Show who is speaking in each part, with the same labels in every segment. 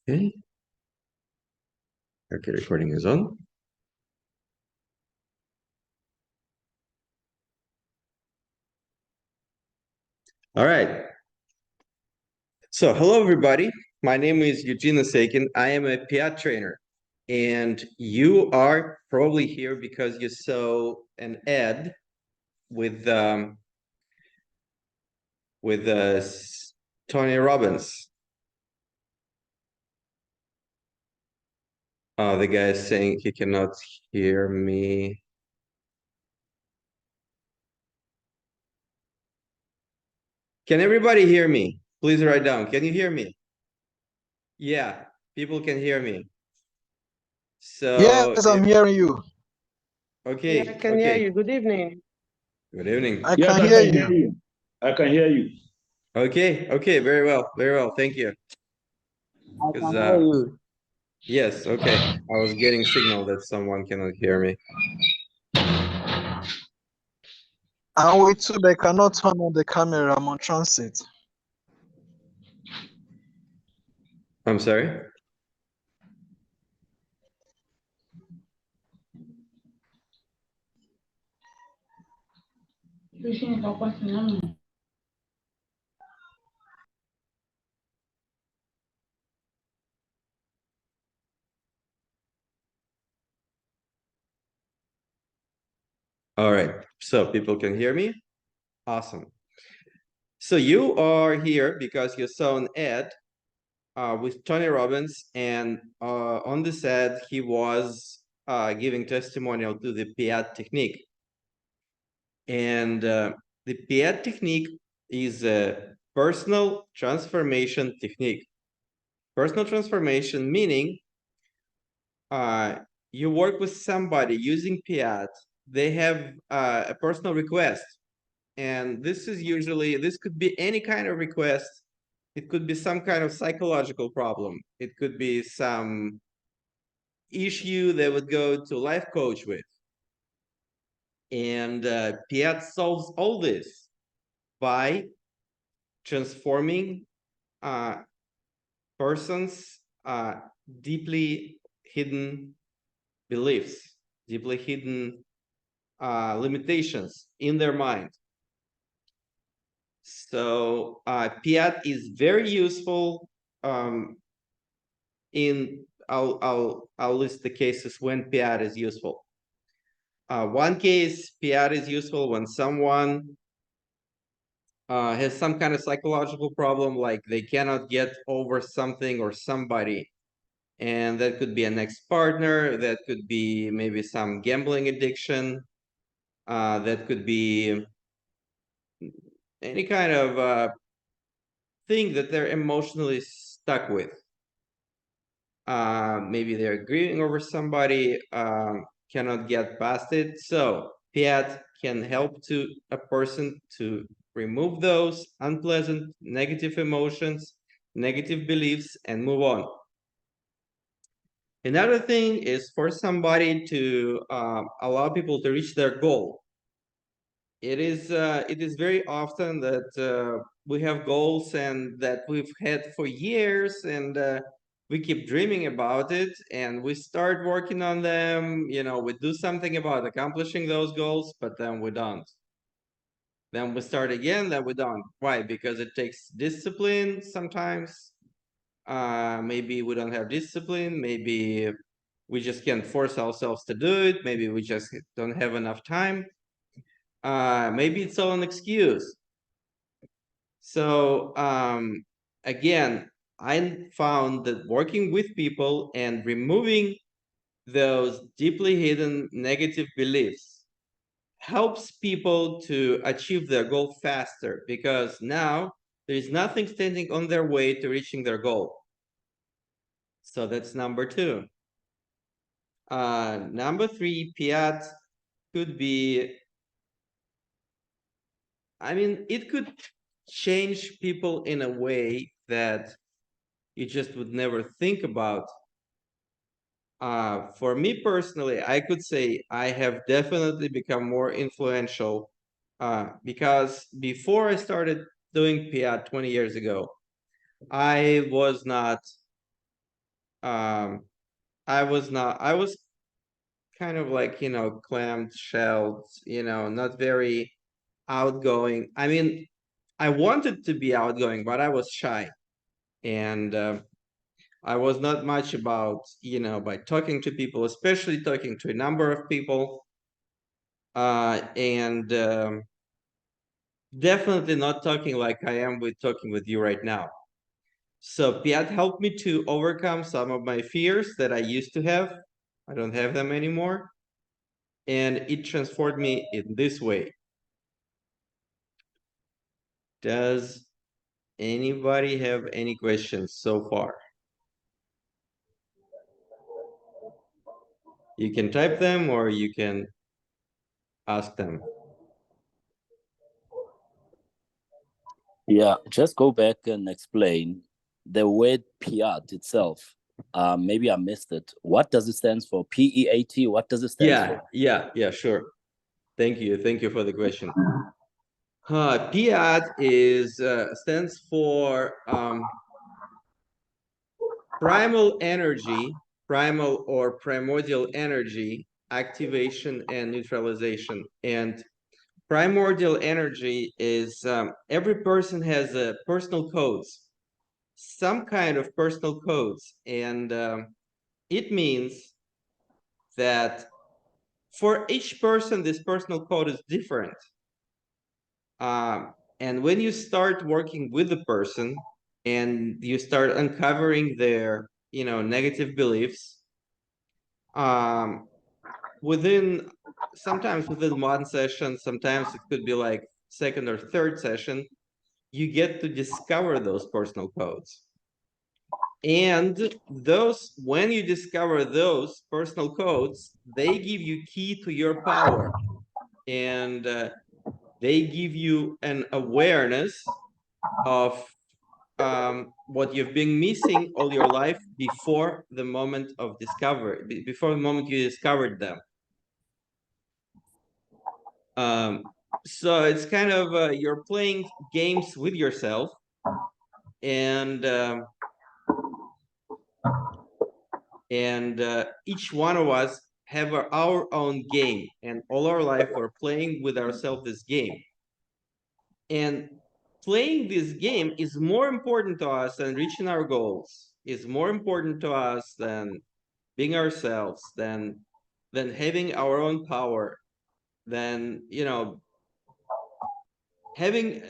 Speaker 1: Okay. Okay, recording is on. All right. So, hello, everybody. My name is Eugene Asakin. I am a PEAT trainer. And you are probably here because you saw an ad with Tony Robbins. The guy is saying he cannot hear me. Can everybody hear me? Please write down. Can you hear me? Yeah, people can hear me. So
Speaker 2: yes, I'm hearing you.
Speaker 1: okay,
Speaker 3: yeah, I can hear you. Good evening.
Speaker 1: Good evening.
Speaker 2: I
Speaker 4: Yes,
Speaker 2: can
Speaker 4: I
Speaker 2: hear
Speaker 4: can
Speaker 2: you.
Speaker 4: hear you. I can hear you.
Speaker 1: Okay, very well, thank you.
Speaker 3: I
Speaker 1: Because
Speaker 3: can hear you.
Speaker 1: yes, okay. I was getting signal that someone cannot hear me.
Speaker 2: And we too, they cannot turn on the camera. I'm on transit.
Speaker 1: I'm sorry. All right, so people can hear me. Awesome. So you are here because you saw an ad with Tony Robbins, and on this ad he was giving testimonial to the PEAT technique. And the PEAT technique is a personal transformation technique. Personal transformation meaning you work with somebody using PEAT, they have a personal request. And this could be any kind of request. It could be some kind of psychological problem. It could be some issue they would go to a life coach with. And PEAT solves all this by transforming person's deeply hidden beliefs, deeply hidden limitations in their mind. So PEAT is very useful I'll list the cases when PEAT is useful. One case, PEAT is useful when someone has some kind of psychological problem, like they cannot get over something or somebody. And that could be an ex-partner, that could be maybe some gambling addiction, that could be any kind of thing that they're emotionally stuck with. Maybe they're grieving over somebody, cannot get past it. So PEAT can help to a person to remove those unpleasant negative emotions, negative beliefs, and move on. Another thing is for somebody to allow people to reach their goal. It is very often that we have goals and that we've had for years, and we keep dreaming about it, and we start working on them. We do something about accomplishing those goals, but then we don't. Then we start again, then we don't. Why? Because it takes discipline sometimes. Maybe we don't have discipline. Maybe we just can't force ourselves to do it. Maybe we just don't have enough time. Maybe it's all an excuse. So again, I found that working with people and removing those deeply hidden negative beliefs helps people to achieve their goal faster, because now there is nothing standing on their way to reaching their goal. So that's number two. Number three, PEAT could be, it could change people in a way that you just would never think about. For me personally, I could say I have definitely become more influential because before I started doing PEAT 20 years ago, I was not I was kind of like, clammed, shelled, not very outgoing. I mean, I wanted to be outgoing, but I was shy. And I was not much about, by talking to people, especially talking to a number of people. And definitely not talking like I am talking with you right now. So PEAT helped me to overcome some of my fears that I used to have. I don't have them anymore. And it transformed me in this way. Does anybody have any questions so far? You can type them or you can ask them.
Speaker 5: Yeah, just go back and explain the word PEAT itself. Maybe I missed it. What does it stand for? PEAT. What does it stand for?
Speaker 1: Yeah, sure. Thank you for the question. PEAT stands for primal energy, primal or primordial energy activation and neutralization. And primordial energy is every person has personal codes, some kind of personal codes, and it means that for each person, this personal code is different. And when you start working with the person and you start uncovering their, negative beliefs, sometimes within one session, sometimes it could be like second or third session, you get to discover those personal codes. And when you discover those personal codes, they give you key to your power. And they give you an awareness of what you've been missing all your life before the moment of discovery, before the moment you discovered them. So it's kind of you're playing games with yourself, and each one of us have our own game, and all our life we're playing with ourselves this game. And playing this game is more important to us than reaching our goals, is more important to us than being ourselves, than having our own power, than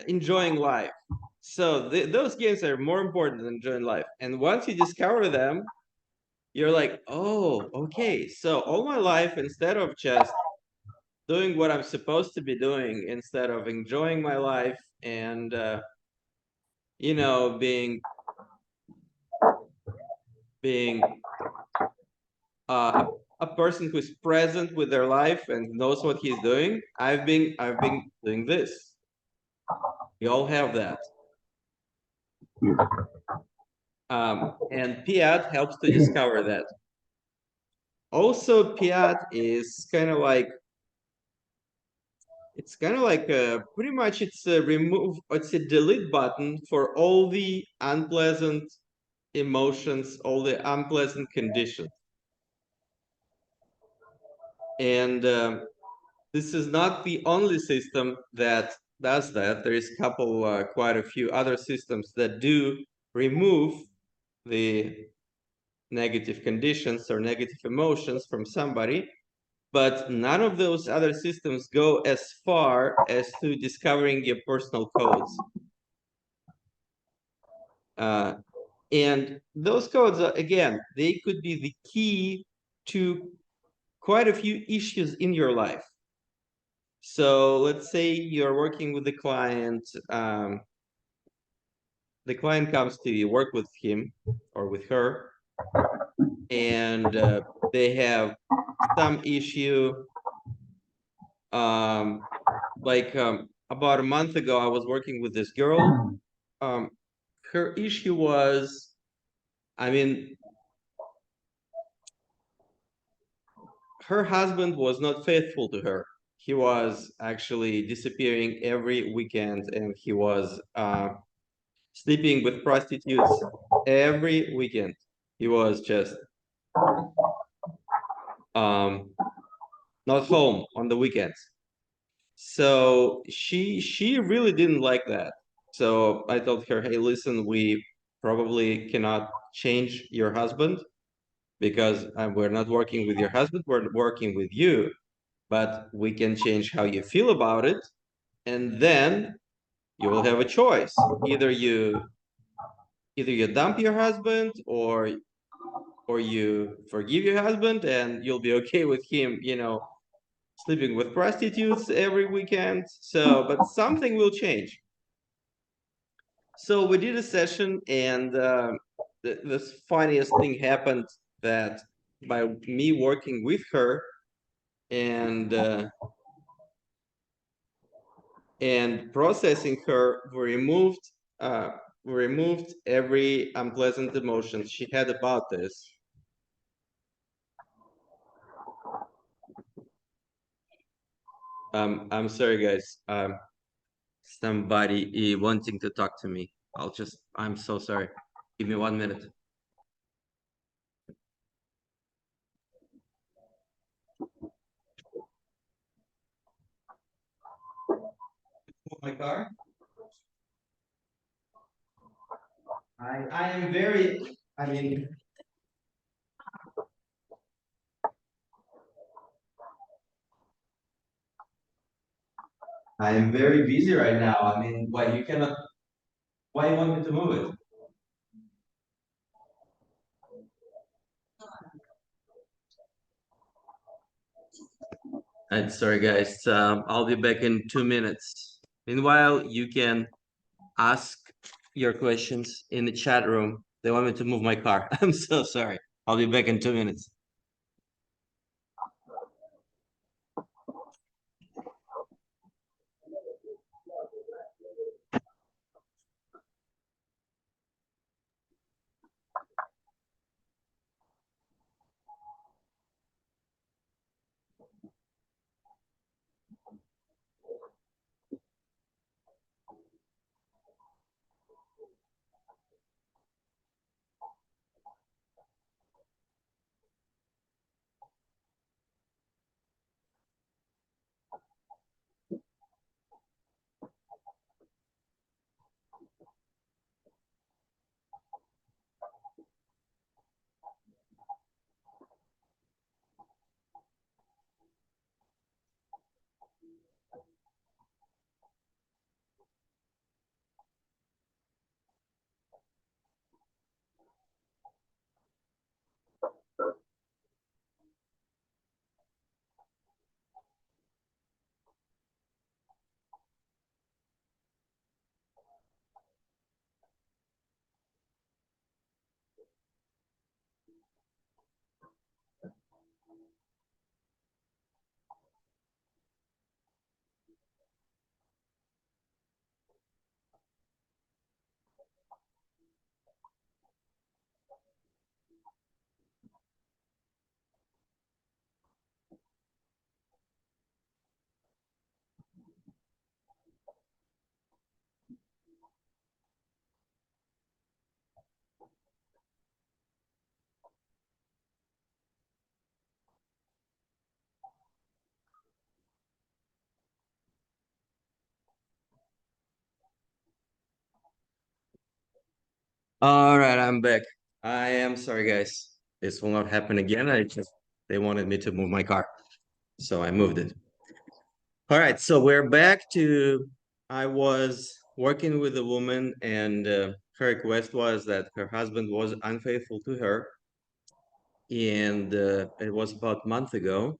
Speaker 1: enjoying life. So those games are more important than enjoying life. And once you discover them, you're like, oh, okay. So all my life, instead of just doing what I'm supposed to be doing, instead of enjoying my life and being a person who's present with their life and knows what he's doing, I've been doing this. We all have that. And PEAT helps to discover that. Also, PEAT is kind of like, pretty much it's a delete button for all the unpleasant emotions, all the unpleasant conditions. And this is not the only system that does that. There is quite a few other systems that do remove the negative conditions or negative emotions from somebody, but none of those other systems go as far as to discovering your personal codes. And those codes, again, they could be the key to quite a few issues in your life. So let's say you're working with the client. The client comes to you, work with him or with her, and they have some issue. About a month ago, I was working with this girl. Her issue was, her husband was not faithful to her. He was actually disappearing every weekend, and he was sleeping with prostitutes every weekend. He was just not home on the weekends. So she really didn't like that. So I told her, hey, listen, we probably cannot change your husband because we're not working with your husband, we're working with you, but we can change how you feel about it. And then you will have a choice. Either you dump your husband or you forgive your husband and you'll be okay with him, you know, sleeping with prostitutes every weekend. So, but something will change. So we did a session, and the funniest thing happened that by me working with her and processing her, we removed every unpleasant emotion she had about this. I'm sorry, guys. Somebody wanting to talk to me. I'm so sorry. Give me 1 minute. My car? I am very, I mean, I am very busy right now. I mean, why you want me to move it? I'm sorry, guys. I'll be back in 2 minutes. Meanwhile, you can ask your questions in the chat room. They want me to move my car. I'm so sorry. I'll be back in 2 minutes. All right, I'm back. I am sorry, guys. This will not happen again. They wanted me to move my car, so I moved it. All right, so we're back to, I was working with a woman and her request was that her husband was unfaithful to her. And it was about a month ago.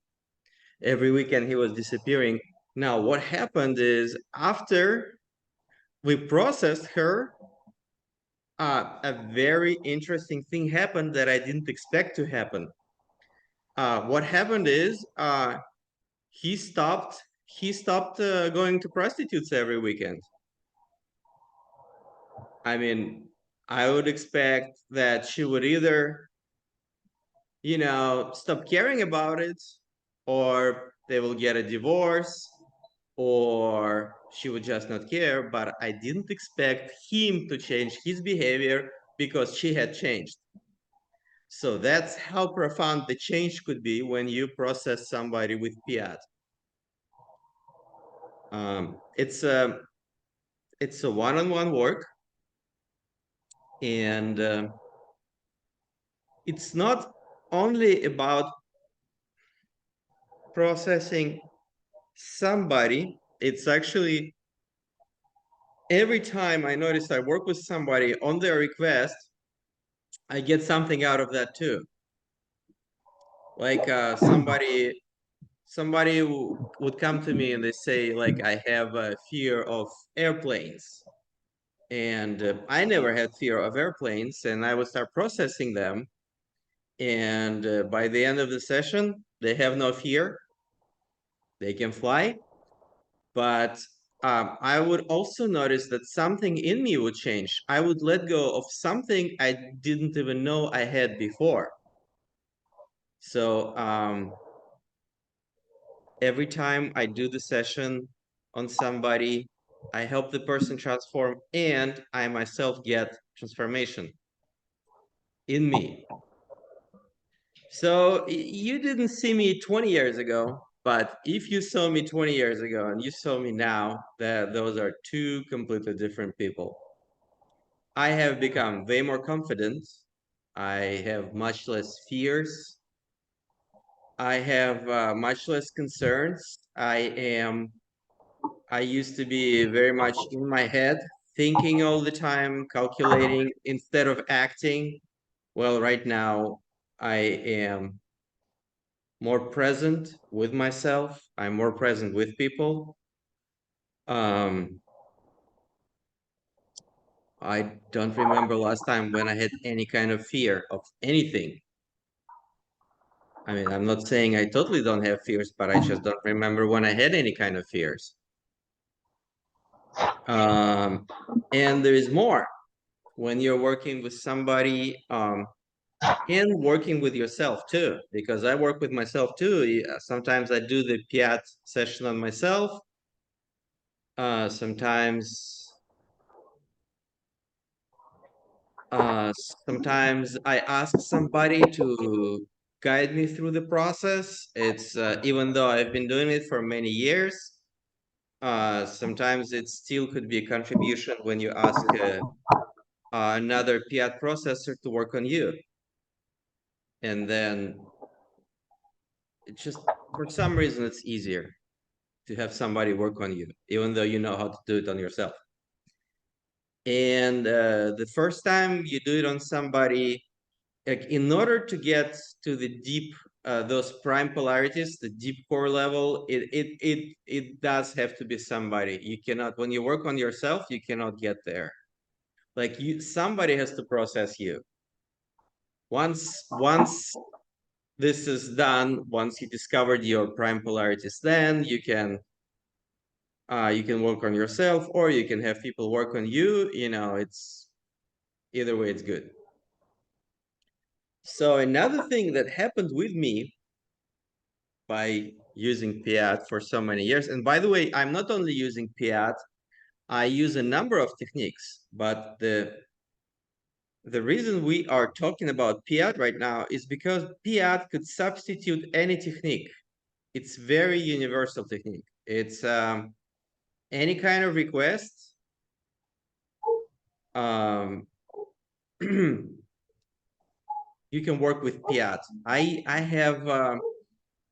Speaker 1: Every weekend he was disappearing. Now, what happened is after we processed her, a very interesting thing happened that I didn't expect to happen. What happened is he stopped going to prostitutes every weekend. I mean, I would expect that she would either, you know, stop caring about it, or they will get a divorce, or she would just not care. But I didn't expect him to change his behavior because she had changed. So that's how profound the change could be when you process somebody with PEAT. It's a one-on-one work, and it's not only about processing somebody. It's actually every time I notice I work with somebody on their request, I get something out of that too. Like somebody would come to me and they say, like, I have a fear of airplanes, and I never had fear of airplanes, and I would start processing them, and by the end of the session they have no fear, they can fly. But I would also notice that something in me would change. I would let go of something I didn't even know I had before. So every time I do the session on somebody, I help the person transform, and I myself get transformation in me. So you didn't see me 20 years ago, but if you saw me 20 years ago and you saw me now, those are two completely different people. I have become way more confident. I have much less fears. I have much less concerns. I used to be very much in my head, thinking all the time, calculating instead of acting. Well, right now I am more present with myself. I'm more present with people. I don't remember last time when I had any kind of fear of anything. I mean, I'm not saying I totally don't have fears, but I just don't remember when I had any kind of fears. And there is more when you're working with somebody and working with yourself too, because I work with myself too. Sometimes I do the PEAT session on myself. Sometimes I ask somebody to guide me through the process. It's even though I've been doing it for many years, sometimes it still could be a contribution when you ask another PEAT processor to work on you. And then it just, for some reason, it's easier to have somebody work on you, even though you know how to do it on yourself. And the first time you do it on somebody, like, in order to get to the deep, those prime polarities, the deep core level, it does have to be somebody. You cannot, when you work on yourself, you cannot get there. Like, somebody has to process you. Once this is done, once you discovered your prime polarities, then you can work on yourself, or you can have people work on you. You know, it's either way, it's good. So another thing that happened with me by using PEAT for so many years, and by the way, I'm not only using PEAT, I use a number of techniques, but the reason we are talking about PEAT right now is because PEAT could substitute any technique. It's very universal technique. It's any kind of request. You can work with PEAT. I have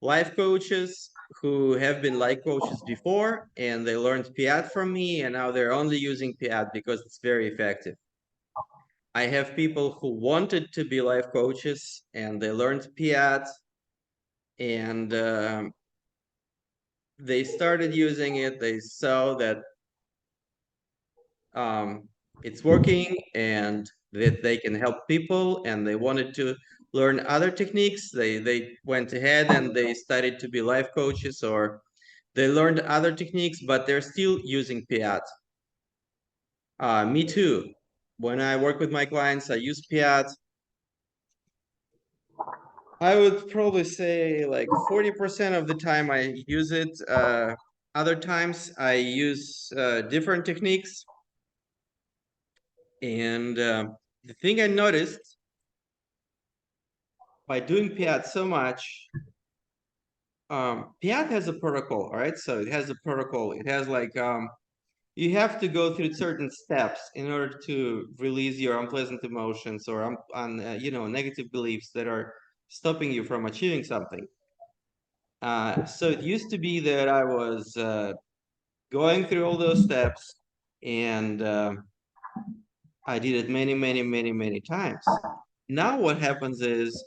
Speaker 1: life coaches who have been life coaches before, and they learned PEAT from me, and now they're only using PEAT because it's very effective. I have people who wanted to be life coaches, and they learned PEAT, and they started using it. They saw that it's working and that they can help people, and they wanted to learn other techniques. They went ahead and they studied to be life coaches, or they learned other techniques, but they're still using PEAT. Me too. When I work with my clients, I use PEAT. I would probably say like 40% of the time I use it. Other times I use different techniques. And the thing I noticed by doing PEAT so much, PEAT has a protocol, all right? So it has a protocol. It has like you have to go through certain steps in order to release your unpleasant emotions or you know, negative beliefs that are stopping you from achieving something. So it used to be that I was going through all those steps, and I did it many times. Now what happens is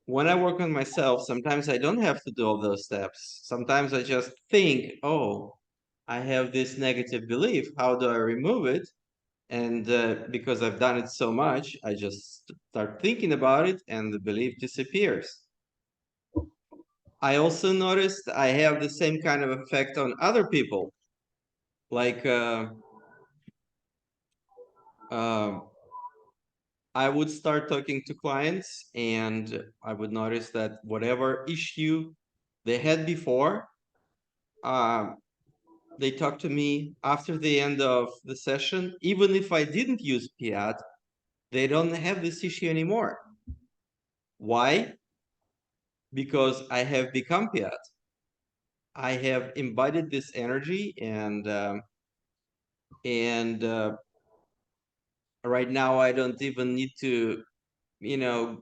Speaker 1: when I work on myself, sometimes I don't have to do all those steps. Sometimes I just think, oh, I have this negative belief. How do I remove it? And because I've done it so much, I just start thinking about it and the belief disappears. I also noticed I have the same kind of effect on other people. Like I would start talking to clients and I would notice that whatever issue they had before, they talk to me after the end of the session. Even if I didn't use PEAT, they don't have this issue anymore. Why? Because I have become PEAT. I have embodied this energy, and right now I don't even need to, you know,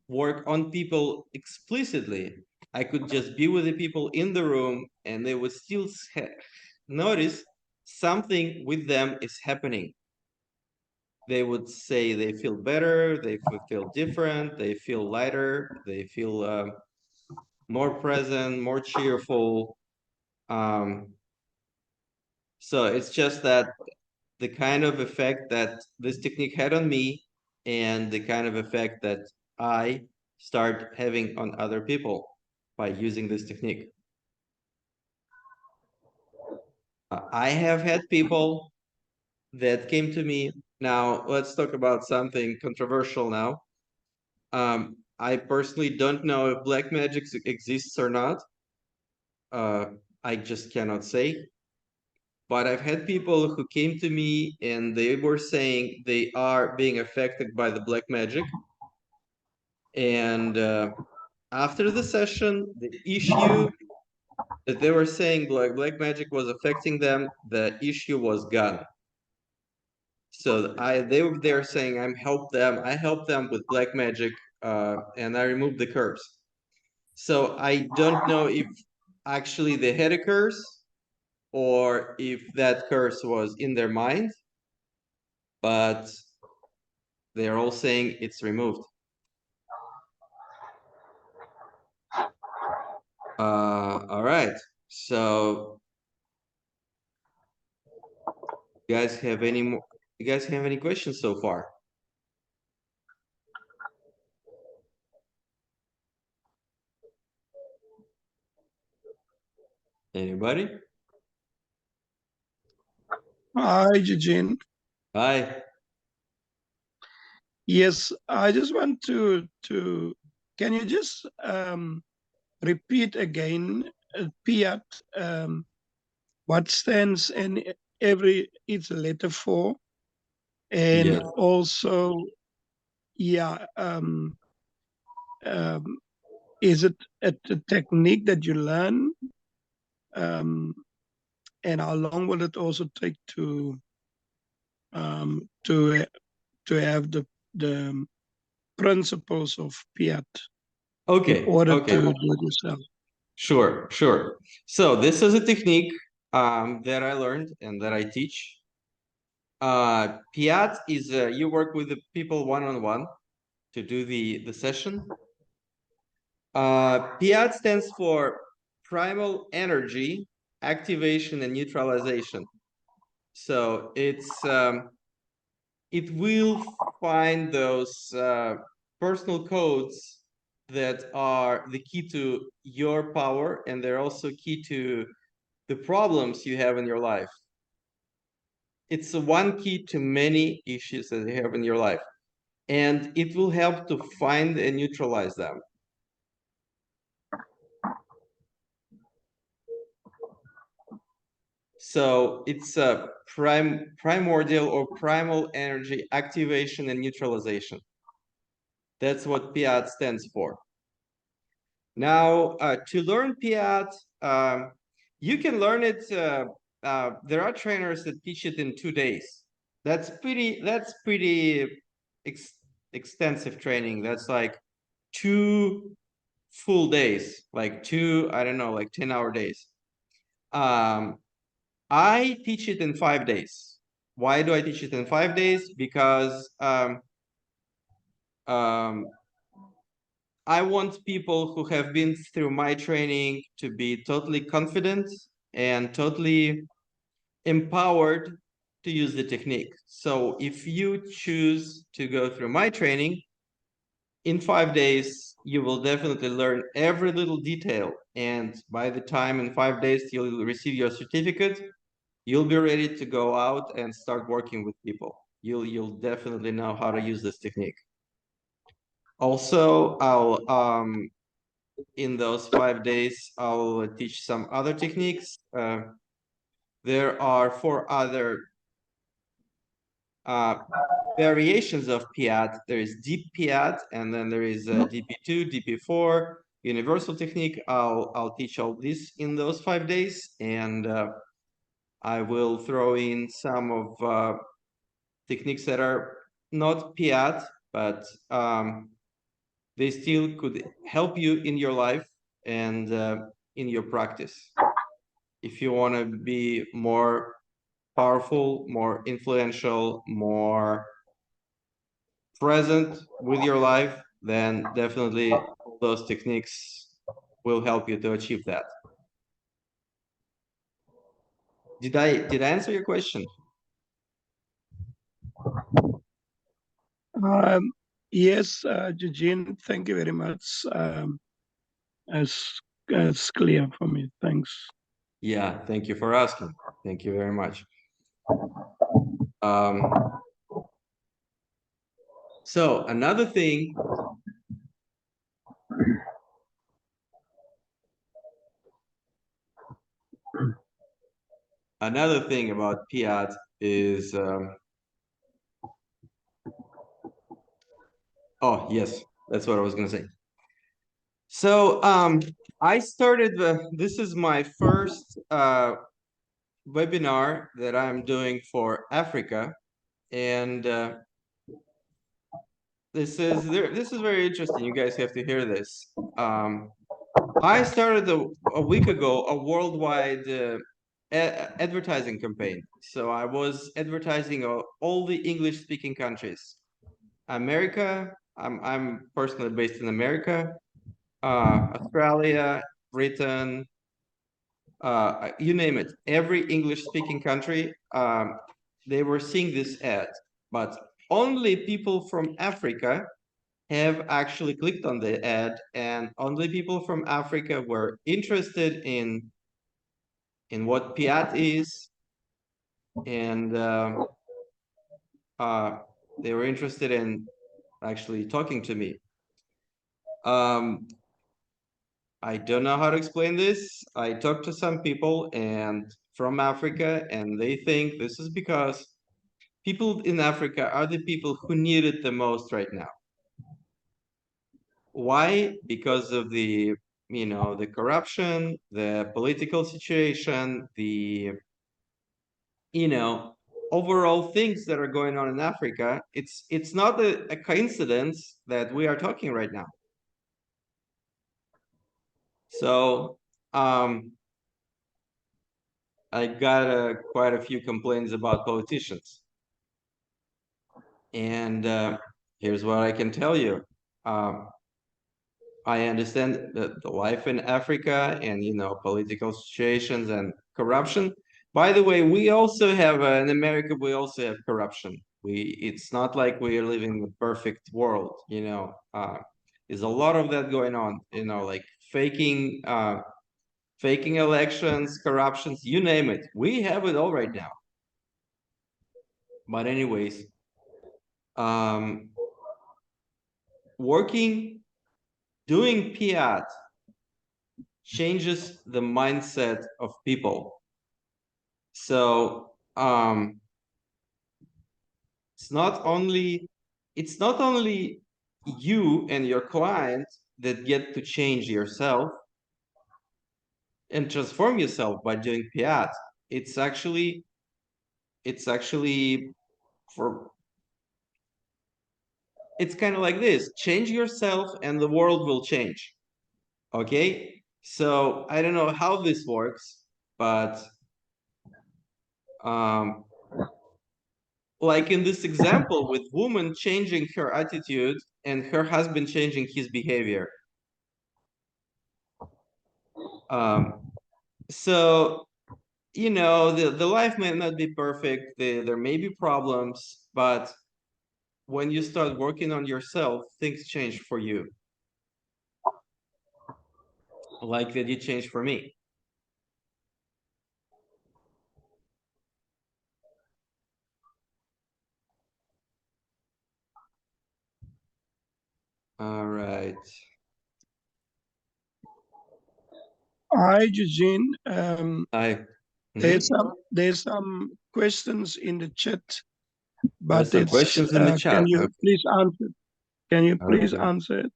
Speaker 1: work on people explicitly. I could just be with the people in the room and they would still notice something with them is happening. They would say they feel better, they feel different, they feel lighter, they feel more present, more cheerful. So it's just that the kind of effect that this technique had on me and the kind of effect that I start having on other people by using this technique. I have had people that came to me. Now, let's talk about something controversial now. I personally don't know if black magic exists or not. I just cannot say. But I've had people who came to me and they were saying they are being affected by the black magic. And after the session, the issue that they were saying black magic was affecting them, the issue was gone. So they're saying I helped them with black magic, and I removed the curse. So I don't know if actually they had a curse or if that curse was in their mind, but they're all saying it's removed. All right. So you guys have any more? You guys have any questions so far? Anybody?
Speaker 6: Hi, Eugene.
Speaker 1: Hi.
Speaker 6: Yes, I just want to can you just repeat again PEAT, what stands in each letter for, and
Speaker 1: Yes.
Speaker 6: also, yeah, is it a technique that you learn, and how long will it also take to have the principles of PEAT in
Speaker 1: Okay.
Speaker 6: order
Speaker 1: Okay.
Speaker 6: to do it yourself?
Speaker 1: Sure. Sure. So this is a technique that I learned and that I teach. PEAT is you work with the people one-on-one to do the session. PEAT stands for primal energy activation and neutralization. So it will find those personal codes that are the key to your power, and they're also key to the problems you have in your life. It's one key to many issues that you have in your life, and it will help to find and neutralize them. So it's a primordial or primal energy activation and neutralization. That's what PEAT stands for. Now, to learn PEAT, you can learn it. There are trainers that teach it in 2 days. That's pretty extensive training. That's like 2 full days, like 2, I don't know, like 10-hour days. I teach it in 5 days. Why do I teach it in 5 days? Because I want people who have been through my training to be totally confident and totally empowered to use the technique. So if you choose to go through my training, in 5 days, you will definitely learn every little detail. And by the time in 5 days you'll receive your certificate, you'll be ready to go out and start working with people. You'll definitely know how to use this technique. Also, I'll in those 5 days, I'll teach some other techniques. There are 4 other variations of PEAT. There is deep PEAT, and then there is DP2, DP4, universal technique. I'll teach all this in those 5 days, and I will throw in some of techniques that are not PEAT, but they still could help you in your life and in your practice. If you want to be more powerful, more influential, more present with your life, then definitely those techniques will help you to achieve that. Did I answer your question?
Speaker 6: Yes, Eugene, thank you very much. It's clear for me. Thanks.
Speaker 1: Yeah, thank you for asking. Thank you very much. So another thing about PEAT is oh yes, that's what I was gonna say. So I started this is my first webinar that I'm doing for Africa, and this is very interesting. You guys have to hear this. I started a week ago a worldwide advertising campaign. So I was advertising all the English-speaking countries. America. I'm personally based in America. Australia, Britain, you name it. Every English-speaking country, they were seeing this ad, but only people from Africa have actually clicked on the ad, and only people from Africa were interested in what PEAT is, and they were interested in actually talking to me. I don't know how to explain this. I talked to some people and from Africa, and they think this is because people in Africa are the people who need it the most right now. Why? Because of the, the corruption, the political situation, the, overall things that are going on in Africa. It's not a coincidence that we are talking right now. So I got quite a few complaints about politicians. And here's what I can tell you. I understand the life in Africa and, political situations and corruption. By the way, we also have, in America, we also have corruption. It's not like we are living in a perfect world, there's a lot of that going on, like faking elections, corruptions, you name it. We have it all right now. But anyways, doing PEAT changes the mindset of people. So it's not only you and your client that get to change yourself and transform yourself by doing PEAT. It's actually for it's kind of like this: change yourself and the world will change. Okay, so I don't know how this works, but like in this example with woman changing her attitude and her husband changing his behavior. So the life may not be perfect, there may be problems, but when you start working on yourself, things change for you, like that it changed for me. All right.
Speaker 6: Hi, Eugene.
Speaker 1: I
Speaker 6: There's some questions in the chat,
Speaker 1: There's
Speaker 6: but
Speaker 1: some
Speaker 6: it's
Speaker 1: questions in the chat.
Speaker 6: can you please answer? Can you please
Speaker 1: Okay.
Speaker 6: answer it?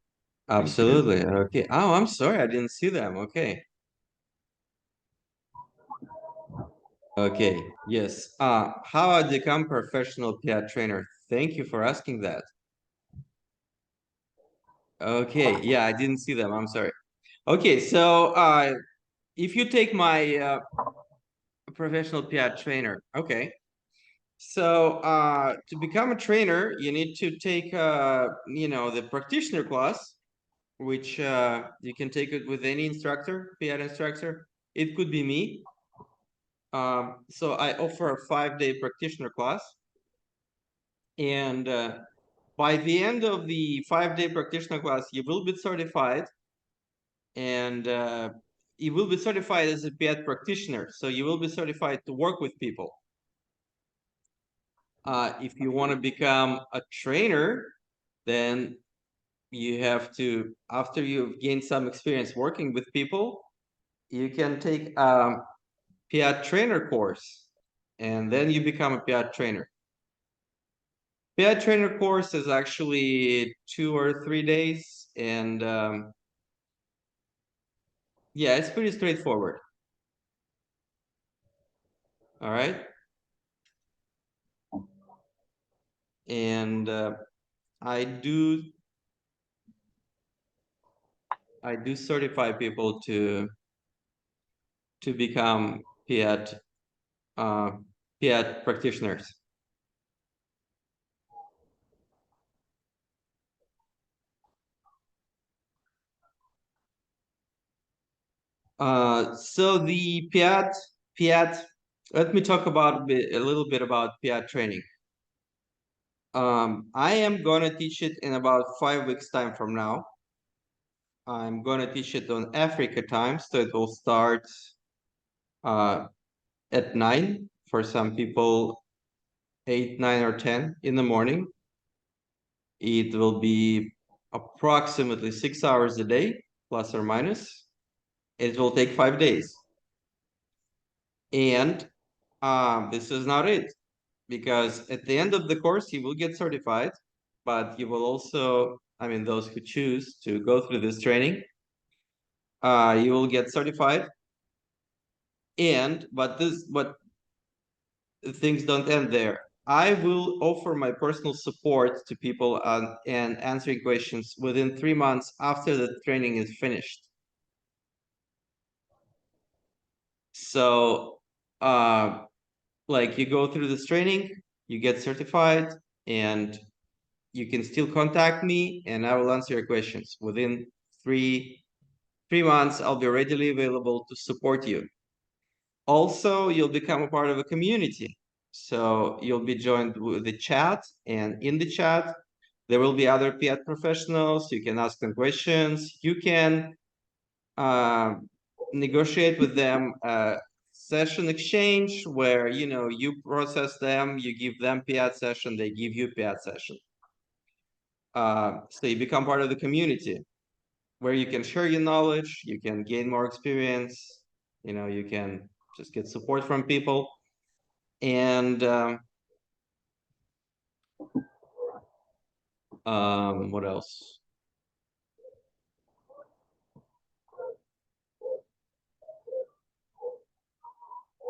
Speaker 1: Absolutely. Okay. Oh, I'm sorry, I didn't see them. Okay. Okay. Yes. How I become professional PEAT trainer? Thank you for asking that. Okay. Yeah, I didn't see them. I'm sorry. Okay. So, if you take my professional PEAT trainer, okay. So, to become a trainer, you need to take, the practitioner class, which you can take it with any instructor, PEAT instructor. It could be me. So I offer a 5-day practitioner class, and by the end of the 5-day practitioner class, you will be certified, and you will be certified as a PEAT practitioner. So you will be certified to work with people. If you want to become a trainer, then you have to, after you've gained some experience working with people, you can take PEAT trainer course, and then you become a PEAT trainer. PEAT trainer course is actually 2 or 3 days, and yeah, it's pretty straightforward. All right. And I do certify people to become PEAT PEAT practitioners. So the PEAT, let me talk about a little bit about PEAT training. I am gonna teach it in about 5 weeks time from now. I'm gonna teach it on Africa time, so it will start at 9 for some people, 8, 9, or 10 in the morning. It will be approximately 6 hours a day, plus or minus. It will take 5 days. And this is not it, because at the end of the course, you will get certified, but you will also, I mean, those who choose to go through this training, you will get certified. But things don't end there. I will offer my personal support to people and answering questions within 3 months after the training is finished. So, like you go through this training, you get certified, and you can still contact me, and I will answer your questions within 3 months. I'll be readily available to support you. Also, you'll become a part of a community. So you'll be joined with the chat, and in the chat, there will be other PEAT professionals. You can ask them questions. You can negotiate with them a session exchange where, you process them, you give them PEAT session, they give you PEAT session. So you become part of the community where you can share your knowledge, you can gain more experience, you can just get support from people. And What else?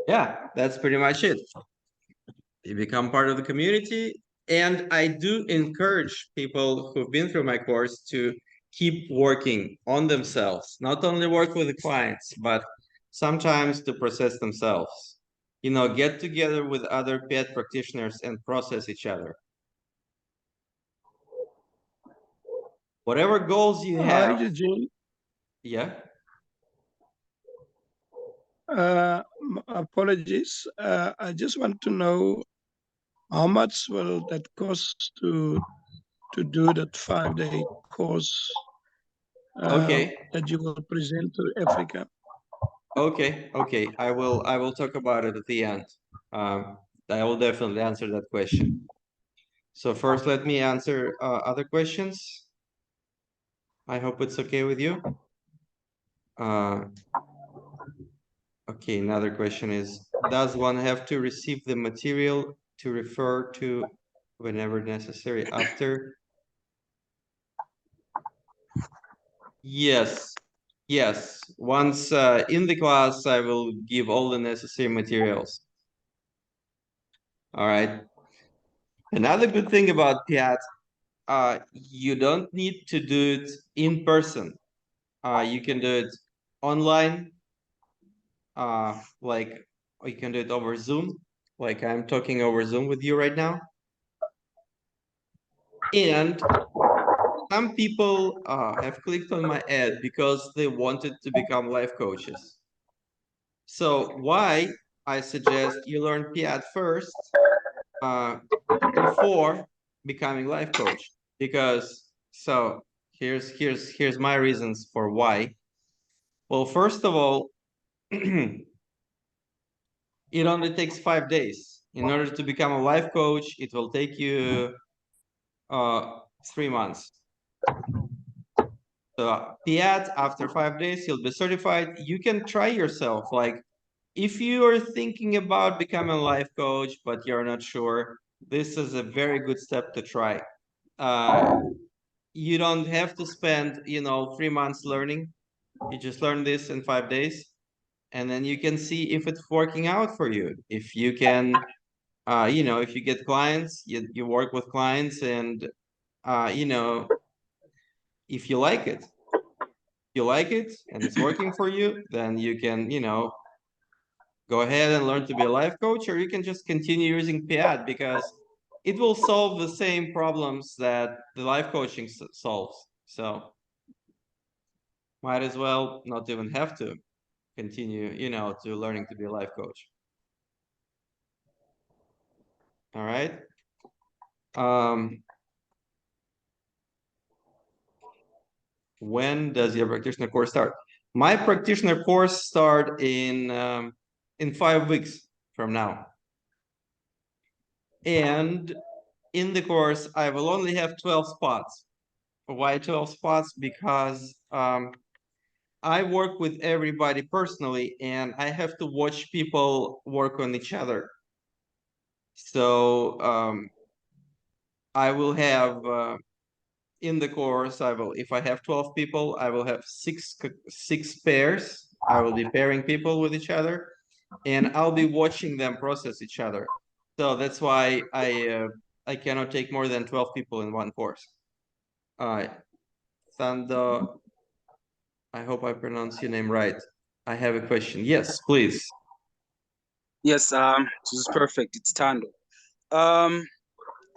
Speaker 1: Yeah, that's pretty much it. You become part of the community, and I do encourage people who've been through my course to keep working on themselves, not only work with the clients, but sometimes to process themselves. You know, get together with other PEAT practitioners and process each other. Whatever goals you
Speaker 6: Hi,
Speaker 1: have.
Speaker 6: Eugene.
Speaker 1: Yeah.
Speaker 6: Apologies. I just want to know how much will that cost to do that 5-day course
Speaker 1: Okay.
Speaker 6: that you will present to Africa?
Speaker 1: Okay. I will talk about it at the end. I will definitely answer that question. So first, let me answer other questions. I hope it's okay with you. Okay, another question is, does one have to receive the material to refer to whenever necessary after? Yes. Once in the class, I will give all the necessary materials. All right. Another good thing about PEAT, you don't need to do it in person. You can do it online, like, or you can do it over Zoom, like I'm talking over Zoom with you right now. And some people have clicked on my ad because they wanted to become life coaches. So why I suggest you learn PEAT first before becoming life coach, because so here's my reasons for why. Well, first of all, it only takes 5 days. In order to become a life coach, it will take you 3 months. So PEAT, after 5 days, you'll be certified. You can try yourself. Like, if you are thinking about becoming a life coach, but you're not sure, this is a very good step to try. You don't have to spend, 3 months learning. You just learn this in 5 days, and then you can see if it's working out for you. If you can, if you get clients, you work with clients, and if you like it, and it's working for you, then you can, go ahead and learn to be a life coach, or you can just continue using PEAT because it will solve the same problems that the life coaching solves. So might as well not even have to continue, to learning to be a life coach. All right. When does your practitioner course start? My practitioner course start in 5 weeks from now. And in the course, I will only have 12 spots. Why 12 spots? Because I work with everybody personally, and I have to watch people work on each other. So I will have in the course, if I have 12 people, I will have six pairs. I will be pairing people with each other, and I'll be watching them process each other. So that's why I cannot take more than 12 people in one course. Thando, I hope I pronounced your name right. I have a question. Yes, please.
Speaker 7: Yes, this is perfect. It's Tando.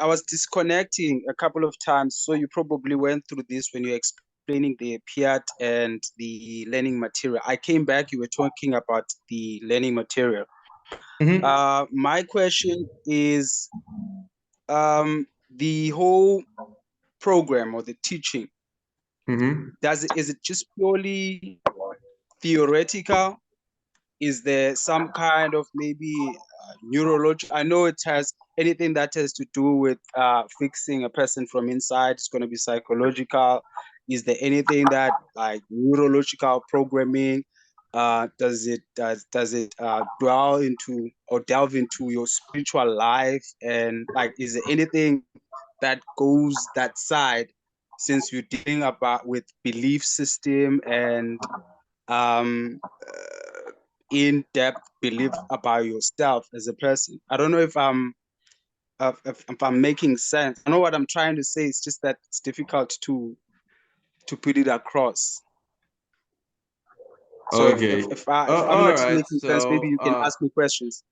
Speaker 7: I was disconnecting a couple of times, so you probably went through this when you're explaining the PEAT and the learning material. I came back, you were talking about the learning material. My question is, the whole program or the teaching, is it just purely theoretical? Is there some kind of maybe neurological? I know it has anything that has to do with fixing a person from inside. It's going to be psychological. Is there anything that like neurological programming? Does it delve into your spiritual life? And like, is there anything that goes that side, since you're dealing with belief system and in-depth belief about yourself as a person. I don't know if I'm making sense. I know what I'm trying to say. It's just that it's difficult to put it across. So
Speaker 1: Okay.
Speaker 7: if I'm
Speaker 1: All
Speaker 7: not
Speaker 1: right.
Speaker 7: making sense, maybe you can ask me questions.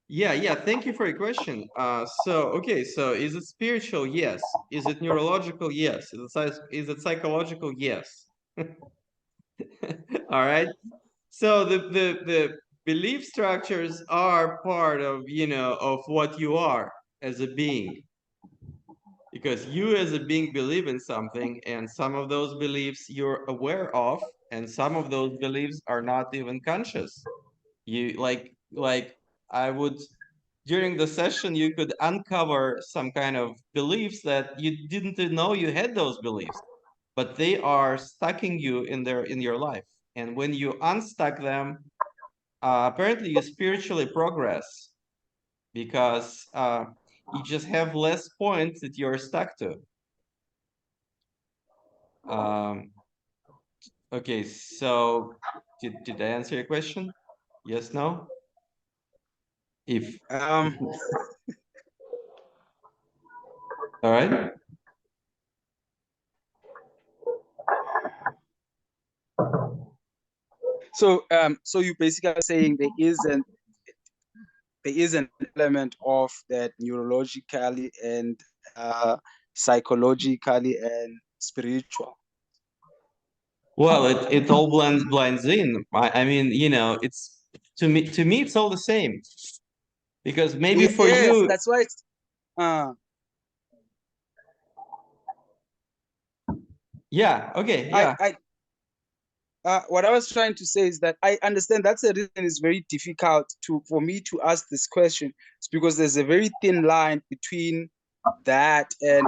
Speaker 1: Yeah. Thank you for your question. Okay. So, is it spiritual? Yes. Is it neurological? Yes. Is it psychological? Yes. All right. So the belief structures are part of of what you are as a being, because you as a being believe in something, and some of those beliefs you're aware of, and some of those beliefs are not even conscious. You like I would during the session you could uncover some kind of beliefs that you didn't even know you had those beliefs, but they are stucking you in your life. And when you unstuck them, apparently you spiritually progress, because you just have less points that you're stuck to. Okay, so did I answer your question? Yes, no? If
Speaker 7: Um,
Speaker 1: all right.
Speaker 7: so you basically are saying there is an element of that neurologically and psychologically and spiritual.
Speaker 1: Well, it all blends in. I mean, it's to me it's all the same, because maybe for
Speaker 7: Yes,
Speaker 1: you.
Speaker 7: that's why it's
Speaker 1: Yeah, okay, yeah.
Speaker 7: What I was trying to say is that I understand that's the reason it's very difficult for me to ask this question. It's because there's a very thin line between that and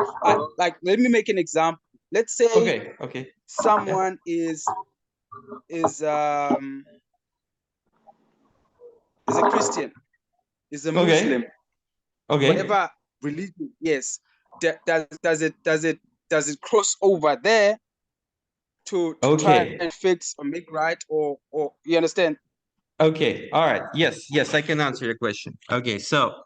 Speaker 7: like, let me make an example. Let's say
Speaker 1: Okay.
Speaker 7: someone is a Christian, is a Muslim,
Speaker 1: Okay.
Speaker 7: whatever religion. Yes, does it cross over there to try
Speaker 1: Okay.
Speaker 7: and fix or make right, or you understand?
Speaker 1: Okay. All right. Yes, I can answer your question. Okay, so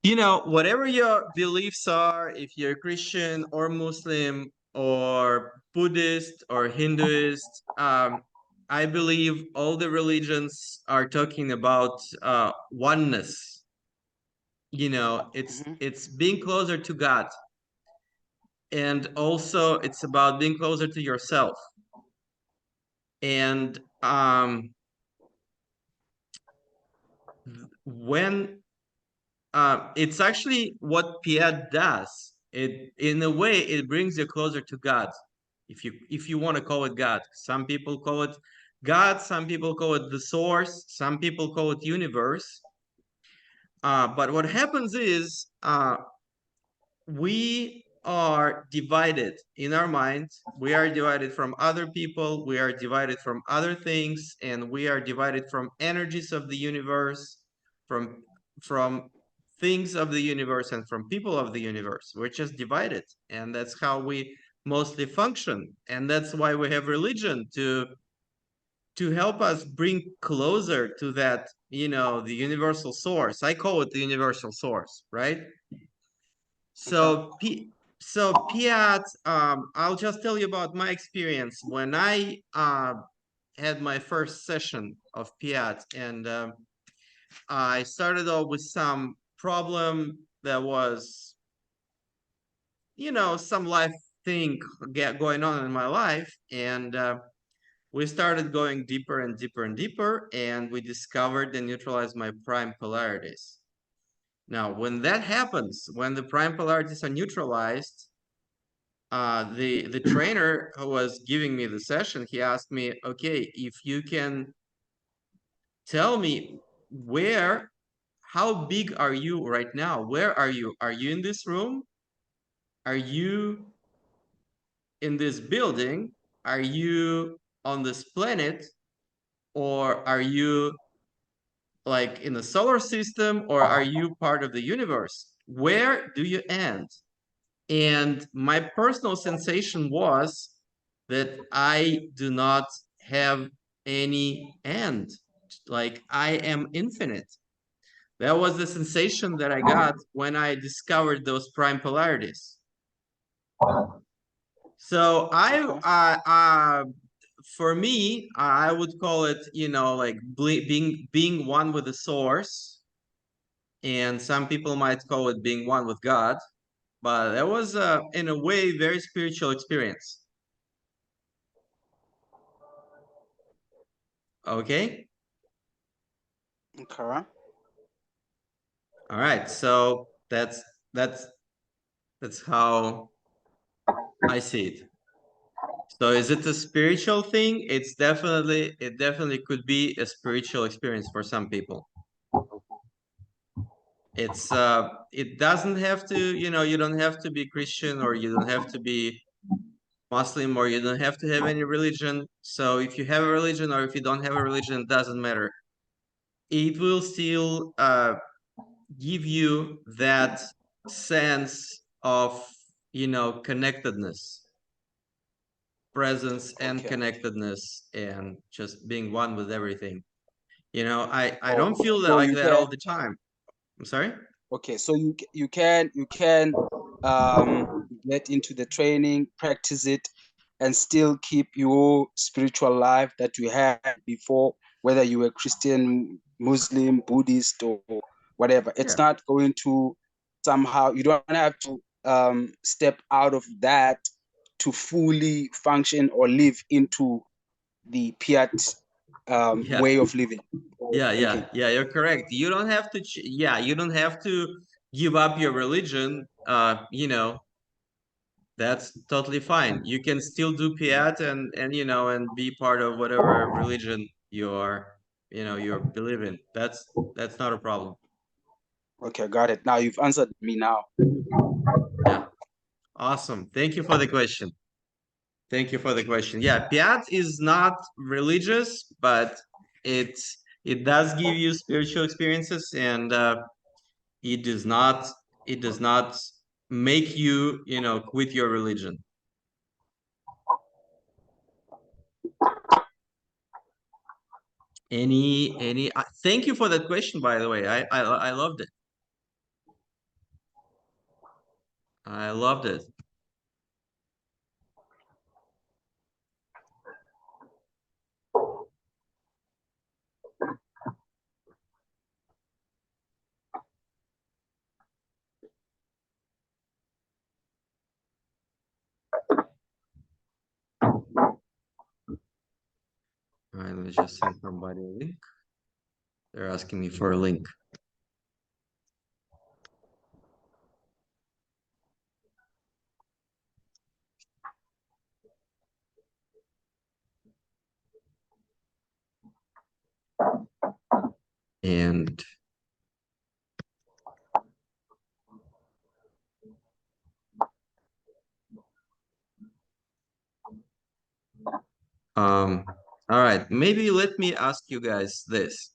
Speaker 1: whatever your beliefs are, if you're Christian or Muslim or Buddhist or Hinduist, I believe all the religions are talking about oneness. It's being closer to God, and also it's about being closer to yourself. And when it's actually what PEAT does. It, in a way, it brings you closer to God, if you want to call it God. Some people call it God. Some people call it the source. Some people call it universe. But what happens is we are divided in our minds. We are divided from other people. We are divided from other things, and we are divided from energies of the universe, from things of the universe, and from people of the universe. We're just divided, and that's how we mostly function. And that's why we have religion, to help us bring closer to that, the universal source. I call it the universal source, right? So PEAT, I'll just tell you about my experience when I had my first session of PEAT, and I started off with some problem that was, some life thing going on in my life, and we started going deeper and deeper and deeper, and we discovered and neutralized my prime polarities. Now, when that happens, when the prime polarities are neutralized, the trainer who was giving me the session, he asked me, okay, if you can tell me how big are you right now? Where are you? Are you in this room? Are you in this building? Are you on this planet? Or are you like in the solar system? Or are you part of the universe? where do you end? And my personal sensation was that I do not have any end. Like I am infinite. That was the sensation that I got when I discovered those prime polarities. So for me, I would call it, you know, like being one with the source, and some people might call it being one with God. But that was, in a way, very spiritual experience. Okay.
Speaker 7: Okay.
Speaker 1: All right. So that's how I see it. So is it a spiritual thing? It definitely could be a spiritual experience for some people. It doesn't have to, you know, you don't have to be Christian, or you don't have to be Muslim, or you don't have to have any religion. So if you have a religion or if you don't have a religion, it doesn't matter. It will still give you that sense of, you know, connectedness, presence and
Speaker 7: Okay.
Speaker 1: connectedness, and just being one with everything. You know, I don't
Speaker 7: Okay.
Speaker 1: feel that
Speaker 7: So
Speaker 1: like
Speaker 7: you
Speaker 1: that
Speaker 7: can,
Speaker 1: all the time. I'm sorry?
Speaker 7: okay, so you can get into the training, practice it, and still keep your spiritual life that you had before, whether you were Christian, Muslim, Buddhist, or whatever. It's
Speaker 1: Yeah.
Speaker 7: not going to somehow, you don't have to step out of that to fully function or live into the PEAT
Speaker 1: Yeah.
Speaker 7: way of living.
Speaker 1: Yeah,
Speaker 7: Thinking.
Speaker 1: you're correct. You don't have to you don't have to give up your religion. You know, that's totally fine. You can still do PEAT and you know, and be part of whatever religion you're, you know, you're believing. That's not a problem.
Speaker 7: Okay, got it. Now you've answered me now.
Speaker 1: Yeah. Awesome. Thank you for the question. Thank you for the question. Yeah, PEAT is not religious, but it it does give you spiritual experiences, and it does not make you, you know, quit your religion. Any thank you for that question, by the way. I loved it. I loved it. All right, let me just send somebody a link. They're asking me for a link. And all right, maybe let me ask you guys this.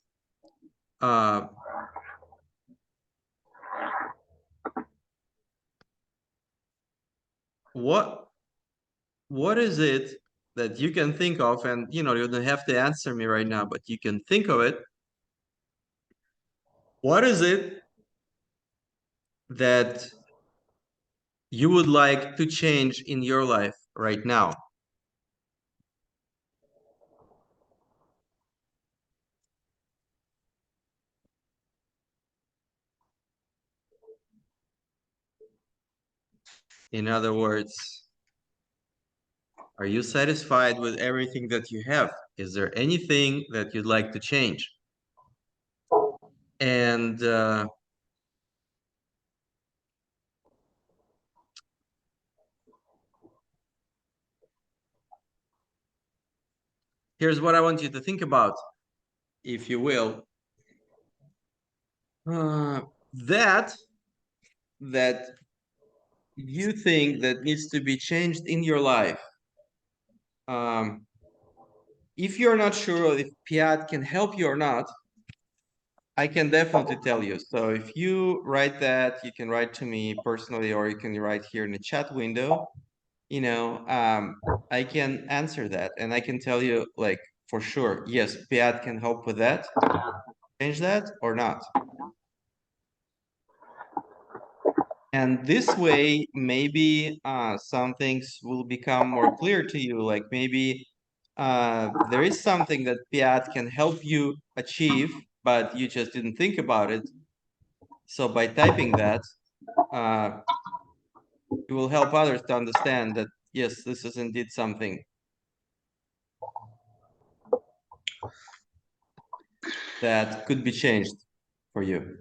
Speaker 1: What is it that you can think of, and you know, you don't have to answer me right now, but you can think of it. What is it that you would like to change in your life right now? In other words, are you satisfied with everything that you have? Is there anything that you'd like to change? And here's what I want you to think about, if you will. That you think that needs to be changed in your life. If you're not sure if PEAT can help you or not, I can definitely tell you. So if you write that, you can write to me personally, or you can write here in the chat window. You know, I can answer that, and I can tell you, like, for sure, yes, PEAT can help with that. Change that or not. And this way, maybe some things will become more clear to you. Like maybe there is something that PEAT can help you achieve, but you just didn't think about it. So by typing that, it will help others to understand that, yes, this is indeed something that could be changed for you.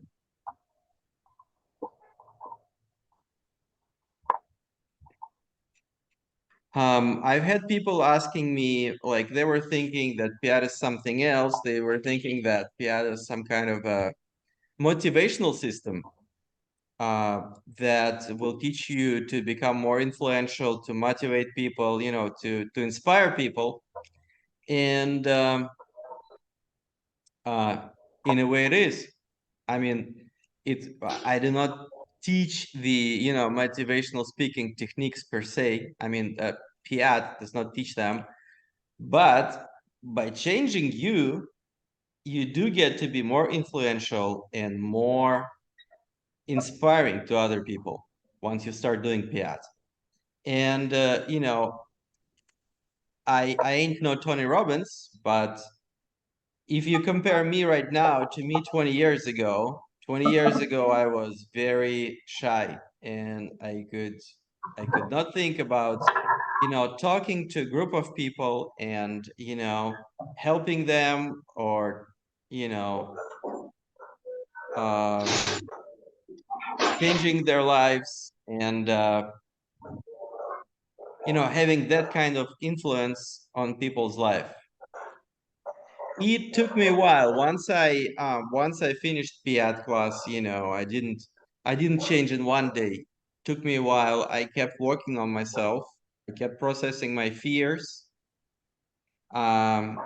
Speaker 1: I've had people asking me, like, they were thinking that PEAT is something else. They were thinking that PEAT is some kind of a motivational system that will teach you to become more influential, to motivate people, you know, to inspire people. And in a way it is. I mean, I do not teach the, you know, motivational speaking techniques per se. I mean, PEAT does not teach them, but by changing you, you do get to be more influential and more inspiring to other people once you start doing PEAT. And, you know, I ain't no Tony Robbins, but if you compare me right now to me 20 years ago, 20 years ago, I was very shy and I could not think about, you know, talking to a group of people and, you know, helping them or, you know, changing their lives and, you know, having that kind of influence on people's life. It took me a while. Once I finished PEAT class, you know, I didn't change in one day. Took me a while. I kept working on myself. I kept processing my fears, and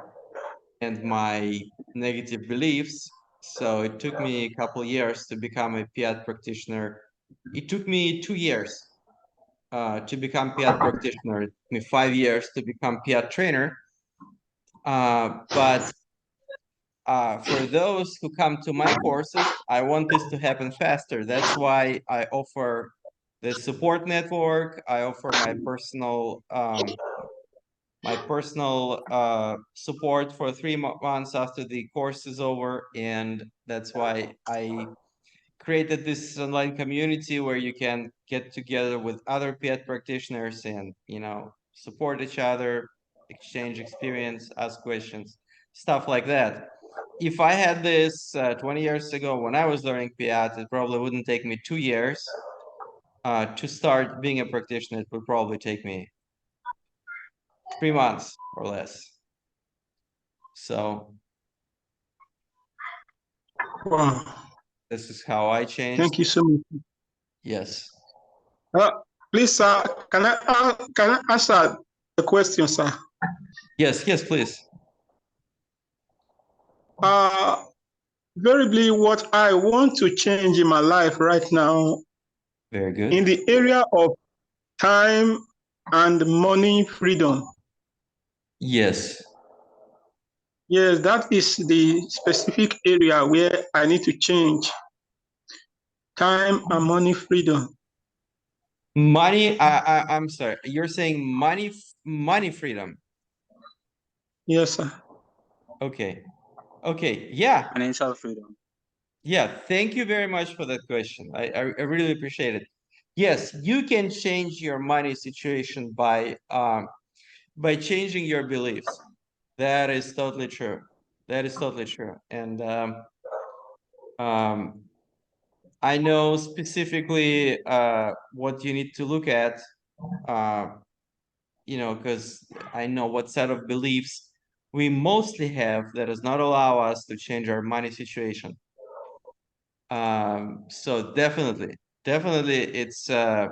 Speaker 1: my negative beliefs. So it took me a couple years to become a PEAT practitioner. It took me 2 years to become PEAT practitioner. It took me 5 years to become PEAT trainer. But for those who come to my courses, I want this to happen faster. That's why I offer the support network. I offer my personal support for 3 months after the course is over, and that's why I created this online community where you can get together with other PEAT practitioners and, you know, support each other, exchange experience, ask questions, stuff like that. If I had this 20 years ago when I was learning PEAT, it probably wouldn't take me 2 years to start being a practitioner. It would probably take me 3 months or less. So
Speaker 8: Wow.
Speaker 1: this is how I changed.
Speaker 8: Thank you so much.
Speaker 1: Yes.
Speaker 8: Please, sir, can I answer the question, sir?
Speaker 1: Yes, please.
Speaker 8: Variably, what I want to change in my life right now,
Speaker 1: Very good.
Speaker 8: in the area of time and money freedom.
Speaker 1: Yes.
Speaker 8: Yes, that is the specific area where I need to change. Time and money freedom.
Speaker 1: Money, I'm sorry. You're saying money freedom.
Speaker 8: Yes, sir.
Speaker 1: Okay. Yeah.
Speaker 7: Financial freedom.
Speaker 1: Yeah. Thank you very much for that question. I really appreciate it. Yes, you can change your money situation by changing your beliefs. That is totally true. That is totally true. And I know specifically what you need to look at, you know, because I know what set of beliefs we mostly have that does not allow us to change our money situation. So definitely, it's a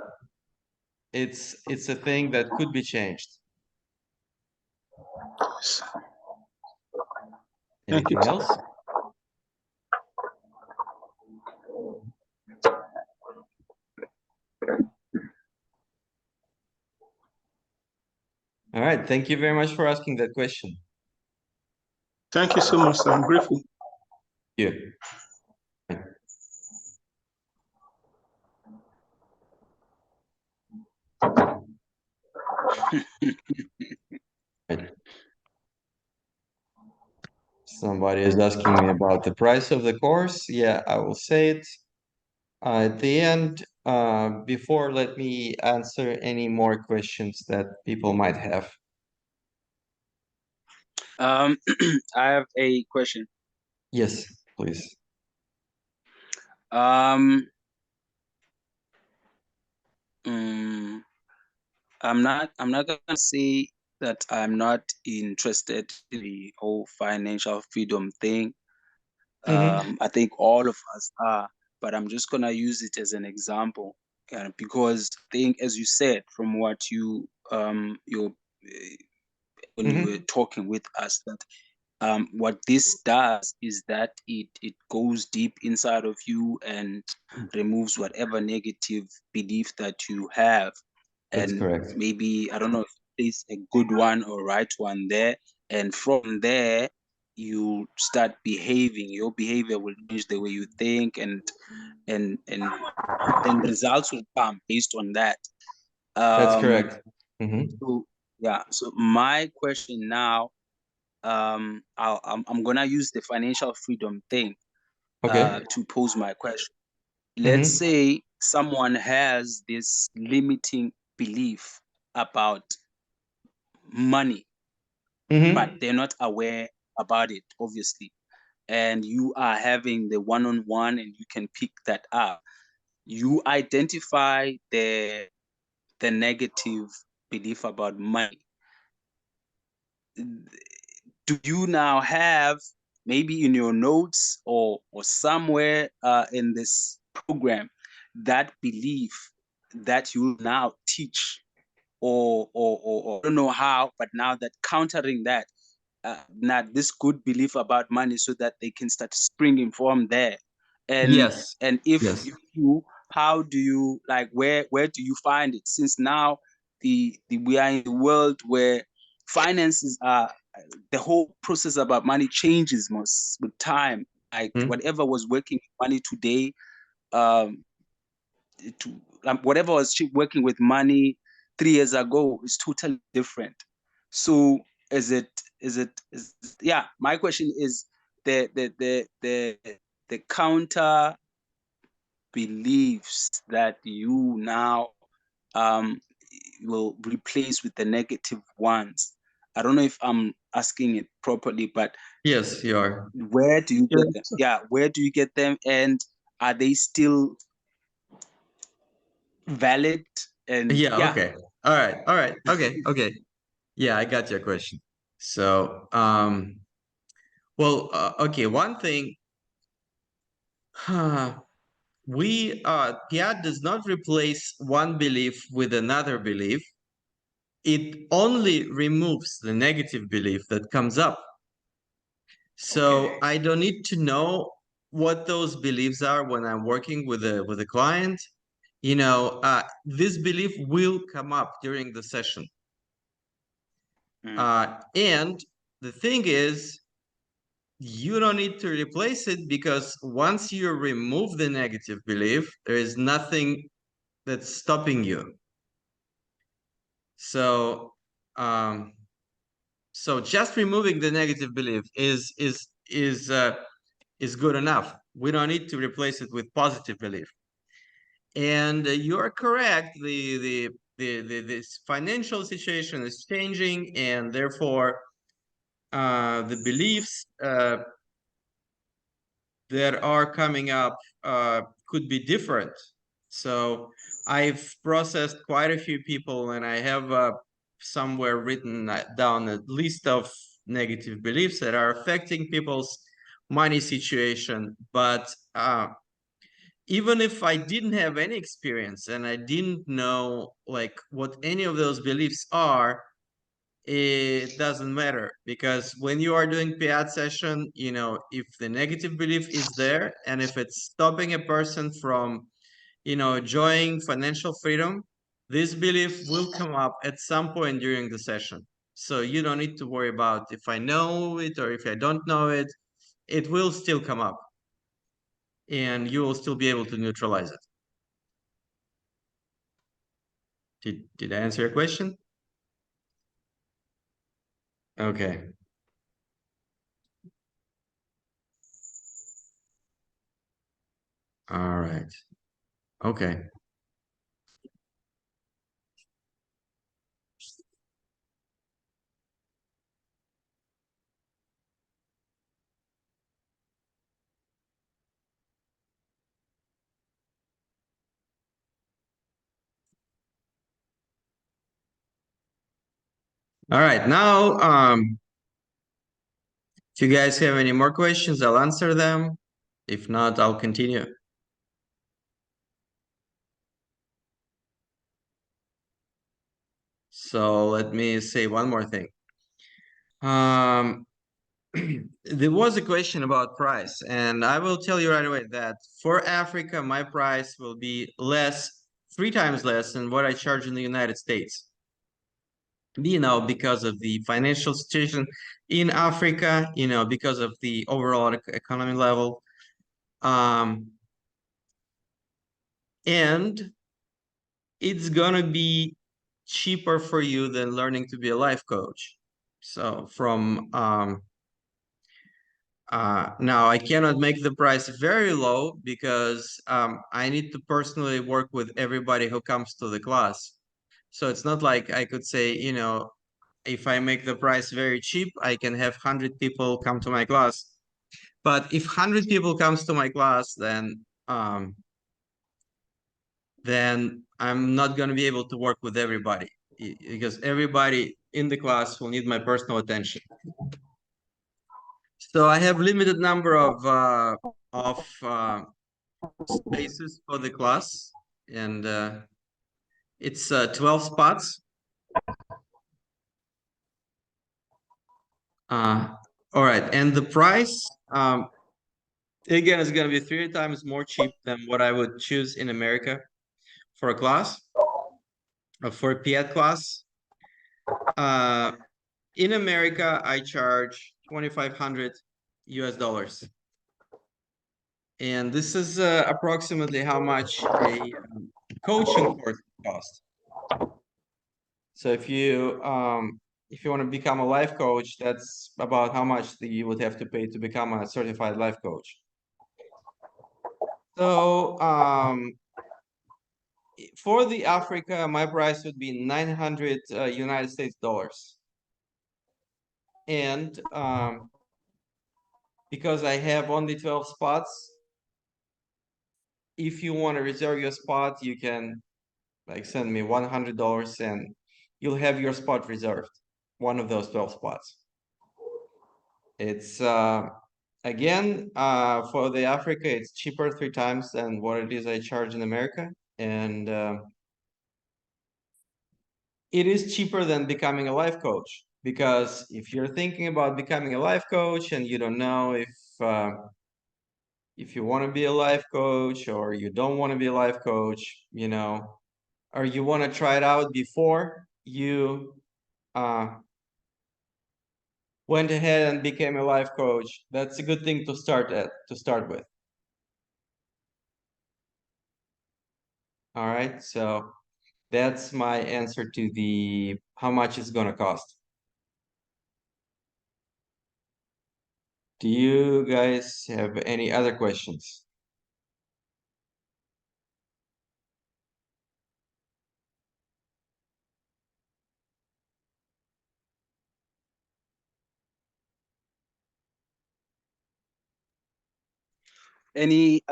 Speaker 1: thing that could be changed.
Speaker 8: Thank you.
Speaker 1: Anything else? All right. Thank you very much for asking that question.
Speaker 8: Thank you so much, sir. I'm grateful.
Speaker 1: Yeah. Somebody is asking me about the price of the course. Yeah, I will say it at the end. Before, let me answer any more questions that people might have.
Speaker 7: I have a question.
Speaker 1: Yes, please.
Speaker 7: I'm not gonna say that I'm not interested in the whole financial freedom thing. I think all of us are, but I'm just gonna use it as an example, because I think, as you said, from what you your when you were talking with us, that what this does is that it goes deep inside of you and removes whatever negative belief that you have,
Speaker 1: That's
Speaker 7: and
Speaker 1: correct.
Speaker 7: maybe, I don't know if it's a good one or right one there, and from there you start behaving. Your behavior will change the way you think, and then results will come based on that.
Speaker 1: That's
Speaker 7: um
Speaker 1: correct. Mm-hmm.
Speaker 7: so yeah, so my question now, I'm gonna use the financial freedom thing
Speaker 1: Okay.
Speaker 7: to pose my question. Let's
Speaker 1: Mm-hmm.
Speaker 7: say someone has this limiting belief about money, but
Speaker 1: Mm-hmm.
Speaker 7: they're not aware about it, obviously. And you are having the one-on-one, and you can pick that up. You identify the negative belief about money. Do you now have, maybe in your notes or somewhere in this program, that belief that you now teach, or I don't know how, but now that countering that, not this good belief about money, so that they can start springing from there. and
Speaker 1: Yes.
Speaker 7: and if
Speaker 1: Yes.
Speaker 7: you do, how do you, like, where do you find it, since now the we are in the world where finances are, the whole process about money changes most with time. Like,
Speaker 1: Mm-hmm.
Speaker 7: whatever was working with money today, um to whatever was working with money 3 years ago is totally different. So is it yeah, my question is the counter beliefs that you now um will replace with the negative ones. I don't know if I'm asking it properly, but
Speaker 1: Yes, you are.
Speaker 7: where do you get them?
Speaker 8: Yes.
Speaker 7: Yeah, where do you get them, and are they still valid? And
Speaker 1: Yeah,
Speaker 7: yeah.
Speaker 1: okay. All right. All right. Okay. Okay. Yeah, I got your question. So, well, okay, one thing, PEAT does not replace one belief with another belief. It only removes the negative belief that comes up. So
Speaker 7: Okay.
Speaker 1: I don't need to know what those beliefs are when I'm working with a client. This belief will come up during the session. And the thing is, you don't need to replace it, because once you remove the negative belief, there is nothing that's stopping you. So, so just removing the negative belief is good enough. We don't need to replace it with positive belief. And you are correct. This financial situation is changing, and therefore, the beliefs that are coming up could be different. So I've processed quite a few people, and I have somewhere written down a list of negative beliefs that are affecting people's money situation. But even if I didn't have any experience and I didn't know like what any of those beliefs are, it doesn't matter, because when you are doing PEAT session, if the negative belief is there and if it's stopping a person from, enjoying financial freedom, This belief will come up at some point during the session. So you don't need to worry about if I know it or if I don't know it. It will still come up. And you will still be able to neutralize it. Did I answer your question? Okay. All right. Okay. All right. Now, if you guys have any more questions, I'll answer them. If not, I'll continue. So let me say one more thing. There was a question about price, and I will tell you right away that for Africa, my price will be less, 3 times less than what I charge in the United States. You know, because of the financial situation in Africa, you know, because of the overall economy level. And it's gonna be cheaper for you than learning to be a life coach. So from now I cannot make the price very low because I need to personally work with everybody who comes to the class. So it's not like I could say, you know, if I make the price very cheap, I can have 100 people come to my class. But if 100 people comes to my class, then I'm not going to be able to work with everybody because everybody in the class will need my personal attention. So I have limited number of spaces for the class, and it's 12 spots. All right, and the price again is going to be 3 times more cheap than what I would choose in America for a class, for a PEAT class. In America, I charge $2,500 US. And this is approximately how much a coaching course costs. So if you want to become a life coach, that's about how much you would have to pay to become a certified life coach. So for the Africa, my price would be 900 United States dollars. And because I have only 12 spots, if you want to reserve your spot, you can like send me $100 and you'll have your spot reserved, one of those 12 spots. It's again for the Africa, it's cheaper 3 times than what it is I charge in America, and it is cheaper than becoming a life coach, because if you're thinking about becoming a life coach and you don't know if you want to be a life coach or you don't want to be a life coach, you know, or you want to try it out before you went ahead and became a life coach, that's a good thing to start with. All right, so that's my answer to the how much it's gonna cost. Do you guys have any other questions?
Speaker 7: Any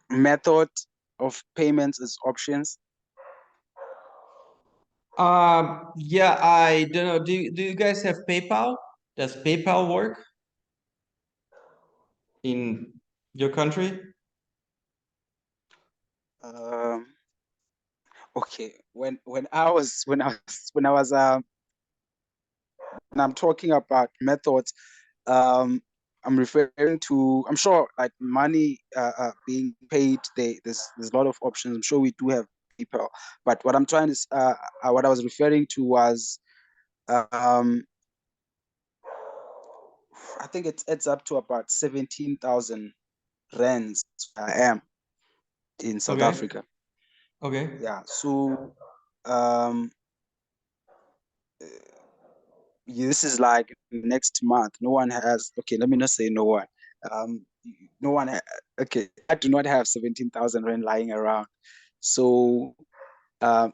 Speaker 7: method of payments as options?
Speaker 1: Yeah, I don't know. Do you guys have PayPal? Does PayPal work in your country?
Speaker 7: Okay, when I'm talking about methods, I'm referring to, I'm sure like money being paid, there's a lot of options. I'm sure we do have PayPal, but what I'm trying to what I was referring to was um I think it's up to about 17,000 rands I am in South
Speaker 1: Okay.
Speaker 7: Africa.
Speaker 1: Okay.
Speaker 7: Yeah. So um this is like next month. No one has, okay, let me not say no one. Um no one okay, I do not have 17,000 rand lying around. So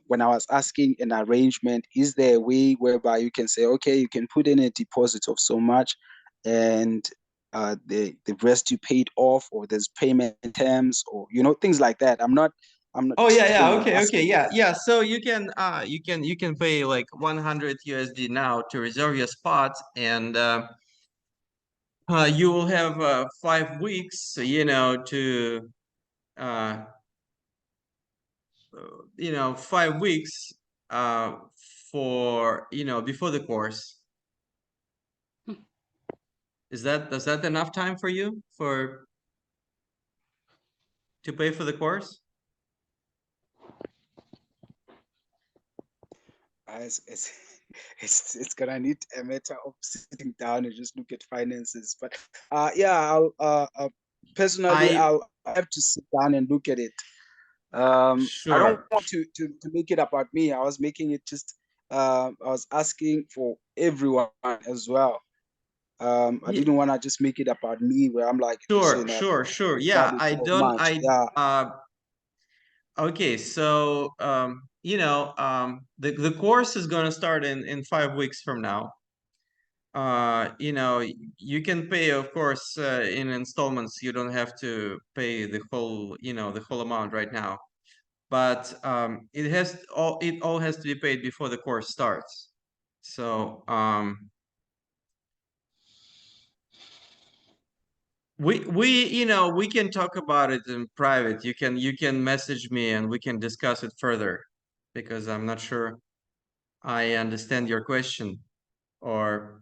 Speaker 7: when I was asking an arrangement, is there a way whereby you can say, okay, you can put in a deposit of so much and the rest you paid off, or there's payment terms, or things like that. I'm not
Speaker 1: Oh yeah, okay,
Speaker 7: asking.
Speaker 1: yeah. So you can pay like 100 USD now to reserve your spot, and you will have 5 weeks, to 5 weeks for before the course. Does that enough time for you to pay for the course?
Speaker 7: It's, it's gonna need a matter of sitting down and just look at finances. But yeah, personally,
Speaker 1: I
Speaker 7: I'll have to sit down and look at it. I don't
Speaker 1: Sure.
Speaker 7: want to make it about me. I was making it just I was asking for everyone as well. I
Speaker 1: Ye-
Speaker 7: didn't want to just make it about me where I'm like, listen,
Speaker 1: Sure. Yeah,
Speaker 7: studied
Speaker 1: I
Speaker 7: so
Speaker 1: don't
Speaker 7: much.
Speaker 1: I
Speaker 7: Yeah.
Speaker 1: Okay, so the course is going to start in 5 weeks from now. You can pay, of course, in installments. You don't have to pay the whole amount right now. But it all has to be paid before the course starts. So we can talk about it in private. You can message me and we can discuss it further, because I'm not sure I understand your question, or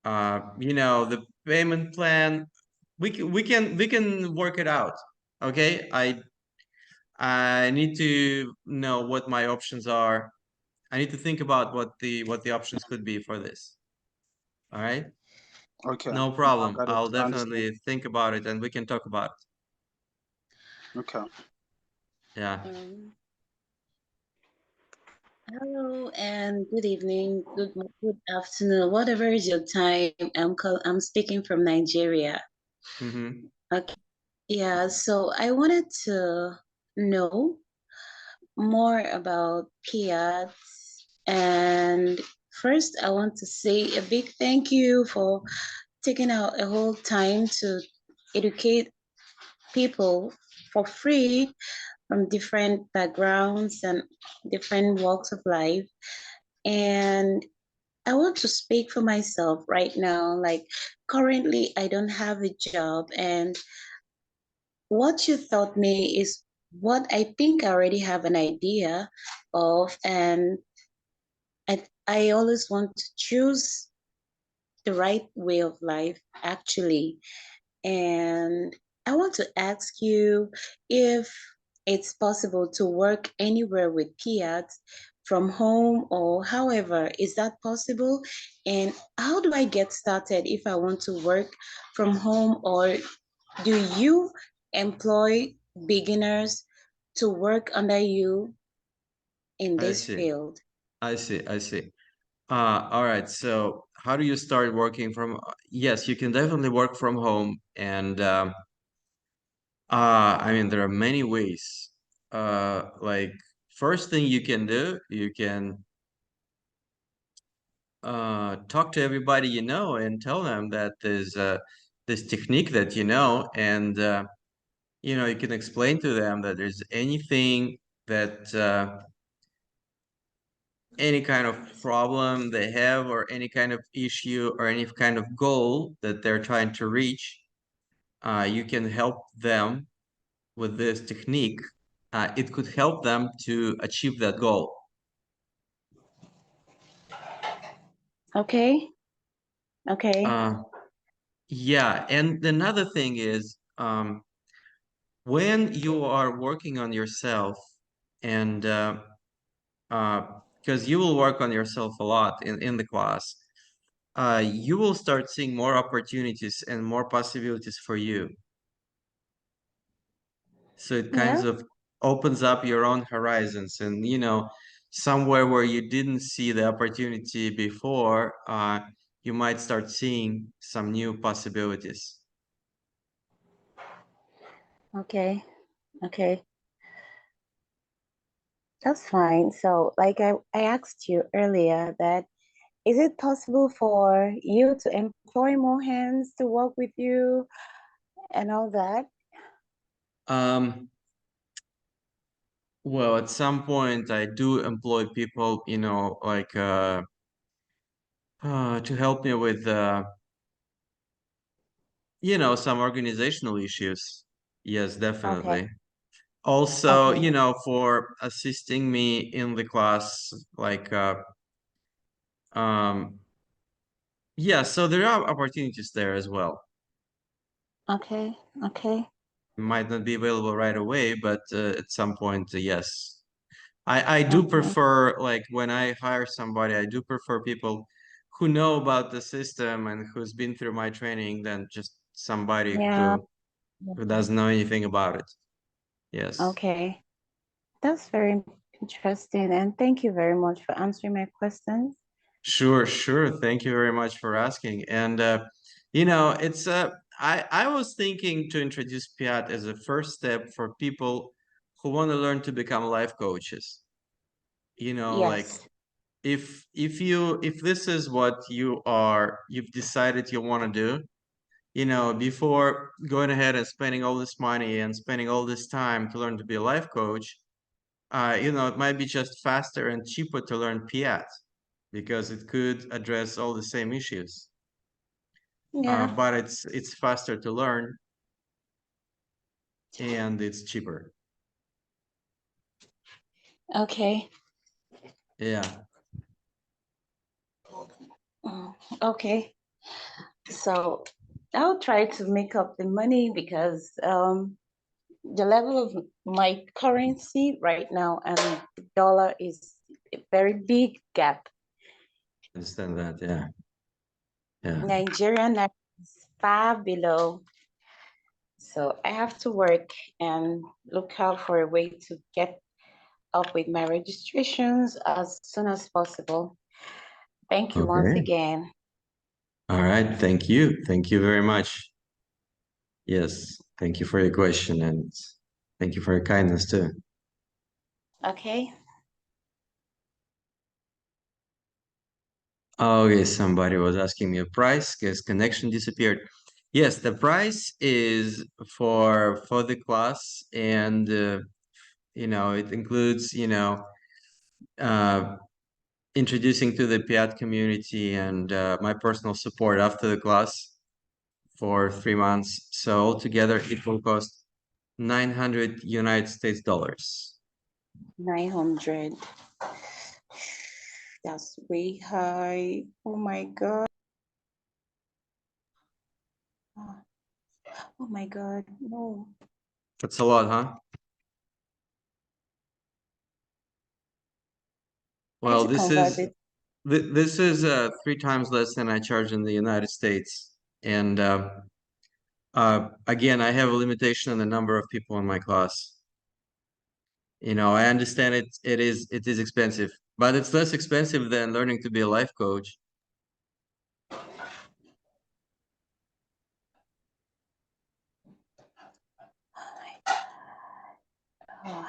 Speaker 1: the payment plan. We can work it out. Okay, I need to know what my options are. I need to think about what the options could be for this. All right,
Speaker 7: Okay.
Speaker 1: no
Speaker 7: I
Speaker 1: problem.
Speaker 7: got it.
Speaker 1: I'll
Speaker 7: I understand.
Speaker 1: definitely think about it and we can talk about
Speaker 7: Okay.
Speaker 1: it. Yeah.
Speaker 9: Hello and good evening, good afternoon, whatever is your time. I'm speaking from Nigeria.
Speaker 1: Mm-hmm.
Speaker 9: Okay. Yeah, so I wanted to know more about PEAT, and first I want to say a big thank you for taking out a whole time to educate people for free from different backgrounds and different walks of life. And I want to speak for myself right now. Like, currently, I don't have a job, and what you taught me is what I think I already have an idea of, and I always want to choose the right way of life, actually. And I want to ask you if it's possible to work anywhere with PEAT from home, or however, is that possible? And how do I get started if I want to work from home, or do you employ beginners to work under you in
Speaker 1: I
Speaker 9: this
Speaker 1: see.
Speaker 9: field?
Speaker 1: I see. I see. All right. So how do you start working from? Yes, you can definitely work from home, and I mean there are many ways. Like, first thing you can do, you can talk to everybody you know and tell them that there's this technique that and you can explain to them that there's anything that any kind of problem they have, or any kind of issue, or any kind of goal that they're trying to reach. You can help them with this technique. It could help them to achieve that goal.
Speaker 9: Okay. Okay.
Speaker 1: Yeah, and another thing is when you are working on yourself and because you will work on yourself a lot in the class, you will start seeing more opportunities and more possibilities for you. So it kind
Speaker 9: Yeah.
Speaker 1: of opens up your own horizons, and somewhere where you didn't see the opportunity before, you might start seeing some new possibilities.
Speaker 9: Okay. Okay. That's fine. So, like I asked you earlier, that is it possible for you to employ more hands to work with you and all that?
Speaker 1: Well, at some point I do employ people, like to help me with some organizational issues. Yes, definitely.
Speaker 9: Okay.
Speaker 1: Also,
Speaker 9: Okay.
Speaker 1: for assisting me in the class, like yeah, so there are opportunities there as well.
Speaker 9: Okay. Okay.
Speaker 1: Might not be available right away, but at some point, yes. I do
Speaker 9: Okay.
Speaker 1: prefer, like when I hire somebody, I do prefer people who know about the system and who's been through my training than just somebody
Speaker 9: Yeah.
Speaker 1: who doesn't know anything about it. Yes.
Speaker 9: Okay. That's very interesting. And thank you very much for answering my questions.
Speaker 1: Sure, sure. Thank you very much for asking. And it's I was thinking to introduce PEAT as a first step for people who want to learn to become life coaches. Like
Speaker 9: Yes.
Speaker 1: if this is what you've decided you want to do, before going ahead and spending all this money and spending all this time to learn to be a life coach, it might be just faster and cheaper to learn PEAT because it could address all the same issues.
Speaker 9: Yeah.
Speaker 1: But it's faster to learn and it's cheaper.
Speaker 9: Okay.
Speaker 1: Yeah.
Speaker 9: Okay. So I'll try to make up the money because the level of my currency right now and the dollar is a very big gap.
Speaker 1: Understand that, yeah. Yeah.
Speaker 9: Nigerian naira is far below. So I have to work and look out for a way to get up with my registrations as soon as possible. Thank you once
Speaker 1: Okay.
Speaker 9: again.
Speaker 1: All right. Thank you. Thank you very much. Yes. Thank you for your question and thank you for your kindness too.
Speaker 9: Okay.
Speaker 1: Okay, somebody was asking me a price because connection disappeared. Yes, the price is for the class, and it includes introducing to the PEAT community and my personal support after the class for 3 months. So altogether, it will cost 900 United States dollars.
Speaker 9: 900. That's way high. Oh my God. Oh my God. No.
Speaker 1: That's a lot, huh? Well,
Speaker 9: Could you convert it?
Speaker 1: this is 3 times less than I charge in the United States, and again, I have a limitation on the number of people in my class. I understand it is expensive, but it's less expensive than learning to be a life coach.
Speaker 9: Oh.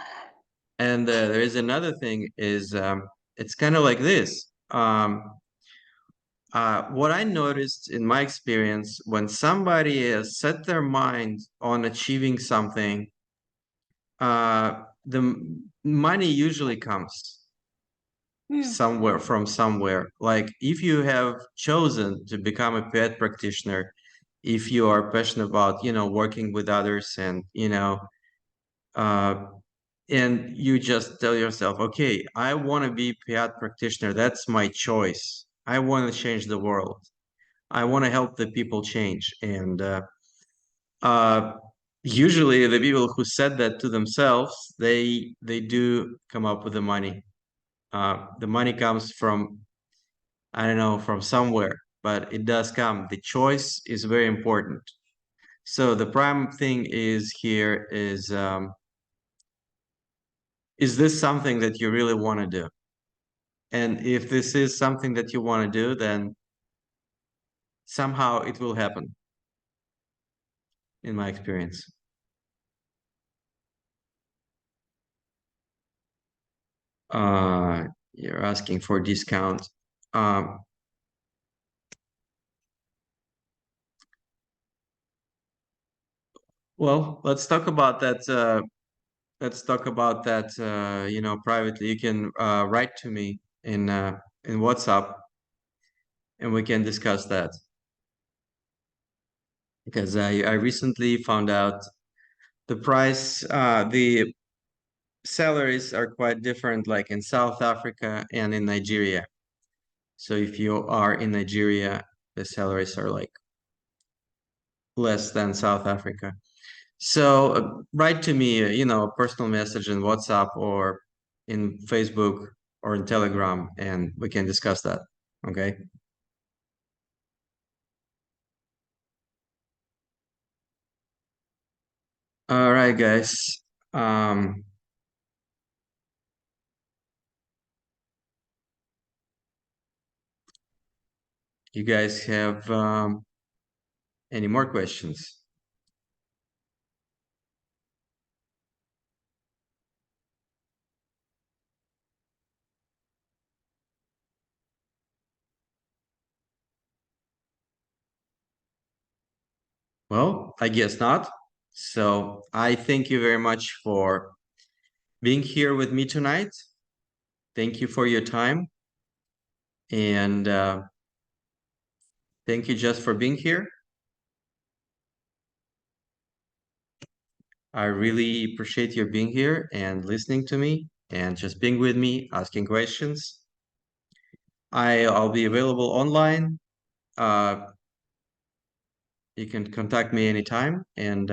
Speaker 1: And there is another thing is it's kind of like this. What I noticed in my experience, when somebody has set their mind on achieving something, the money usually comes from somewhere. Like if you have chosen to become a PET practitioner, if you are passionate about, working with others uh, and you just tell yourself, okay, I want to be PEAT practitioner. That's my choice. I want to change the world. I want to help the people change. And usually the people who said that to themselves, they do come up with the money. The money comes from, I don't know, from somewhere, but it does come. The choice is very important. So the prime thing is here is this something that you really want to do? And if this is something that you want to do, then somehow it will happen, in my experience. You're asking for discount. Well, let's talk about that. Let's talk about that. You know, privately. You can write to me in WhatsApp, and we can discuss that. Because I recently found out the price, the salaries are quite different, like in South Africa and in Nigeria. So if you are in Nigeria, the salaries are like less than South Africa. So write to me, you know, a personal message in WhatsApp or in Facebook or in Telegram, and we can discuss that. Okay. All right, guys. You guys have any more questions? Well, I guess not. So I thank you very much for being here with me tonight. Thank you for your time. And thank you just for being here. I really appreciate your being here and listening to me and just being with me, asking questions. I'll be available online. You can contact me anytime. And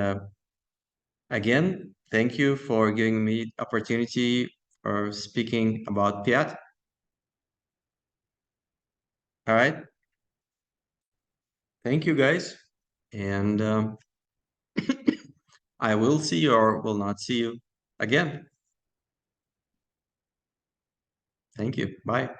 Speaker 1: again, thank you for giving me opportunity for speaking about PEAT. All right. Thank you, guys. And I will see you or will not see you again. Thank you. Bye.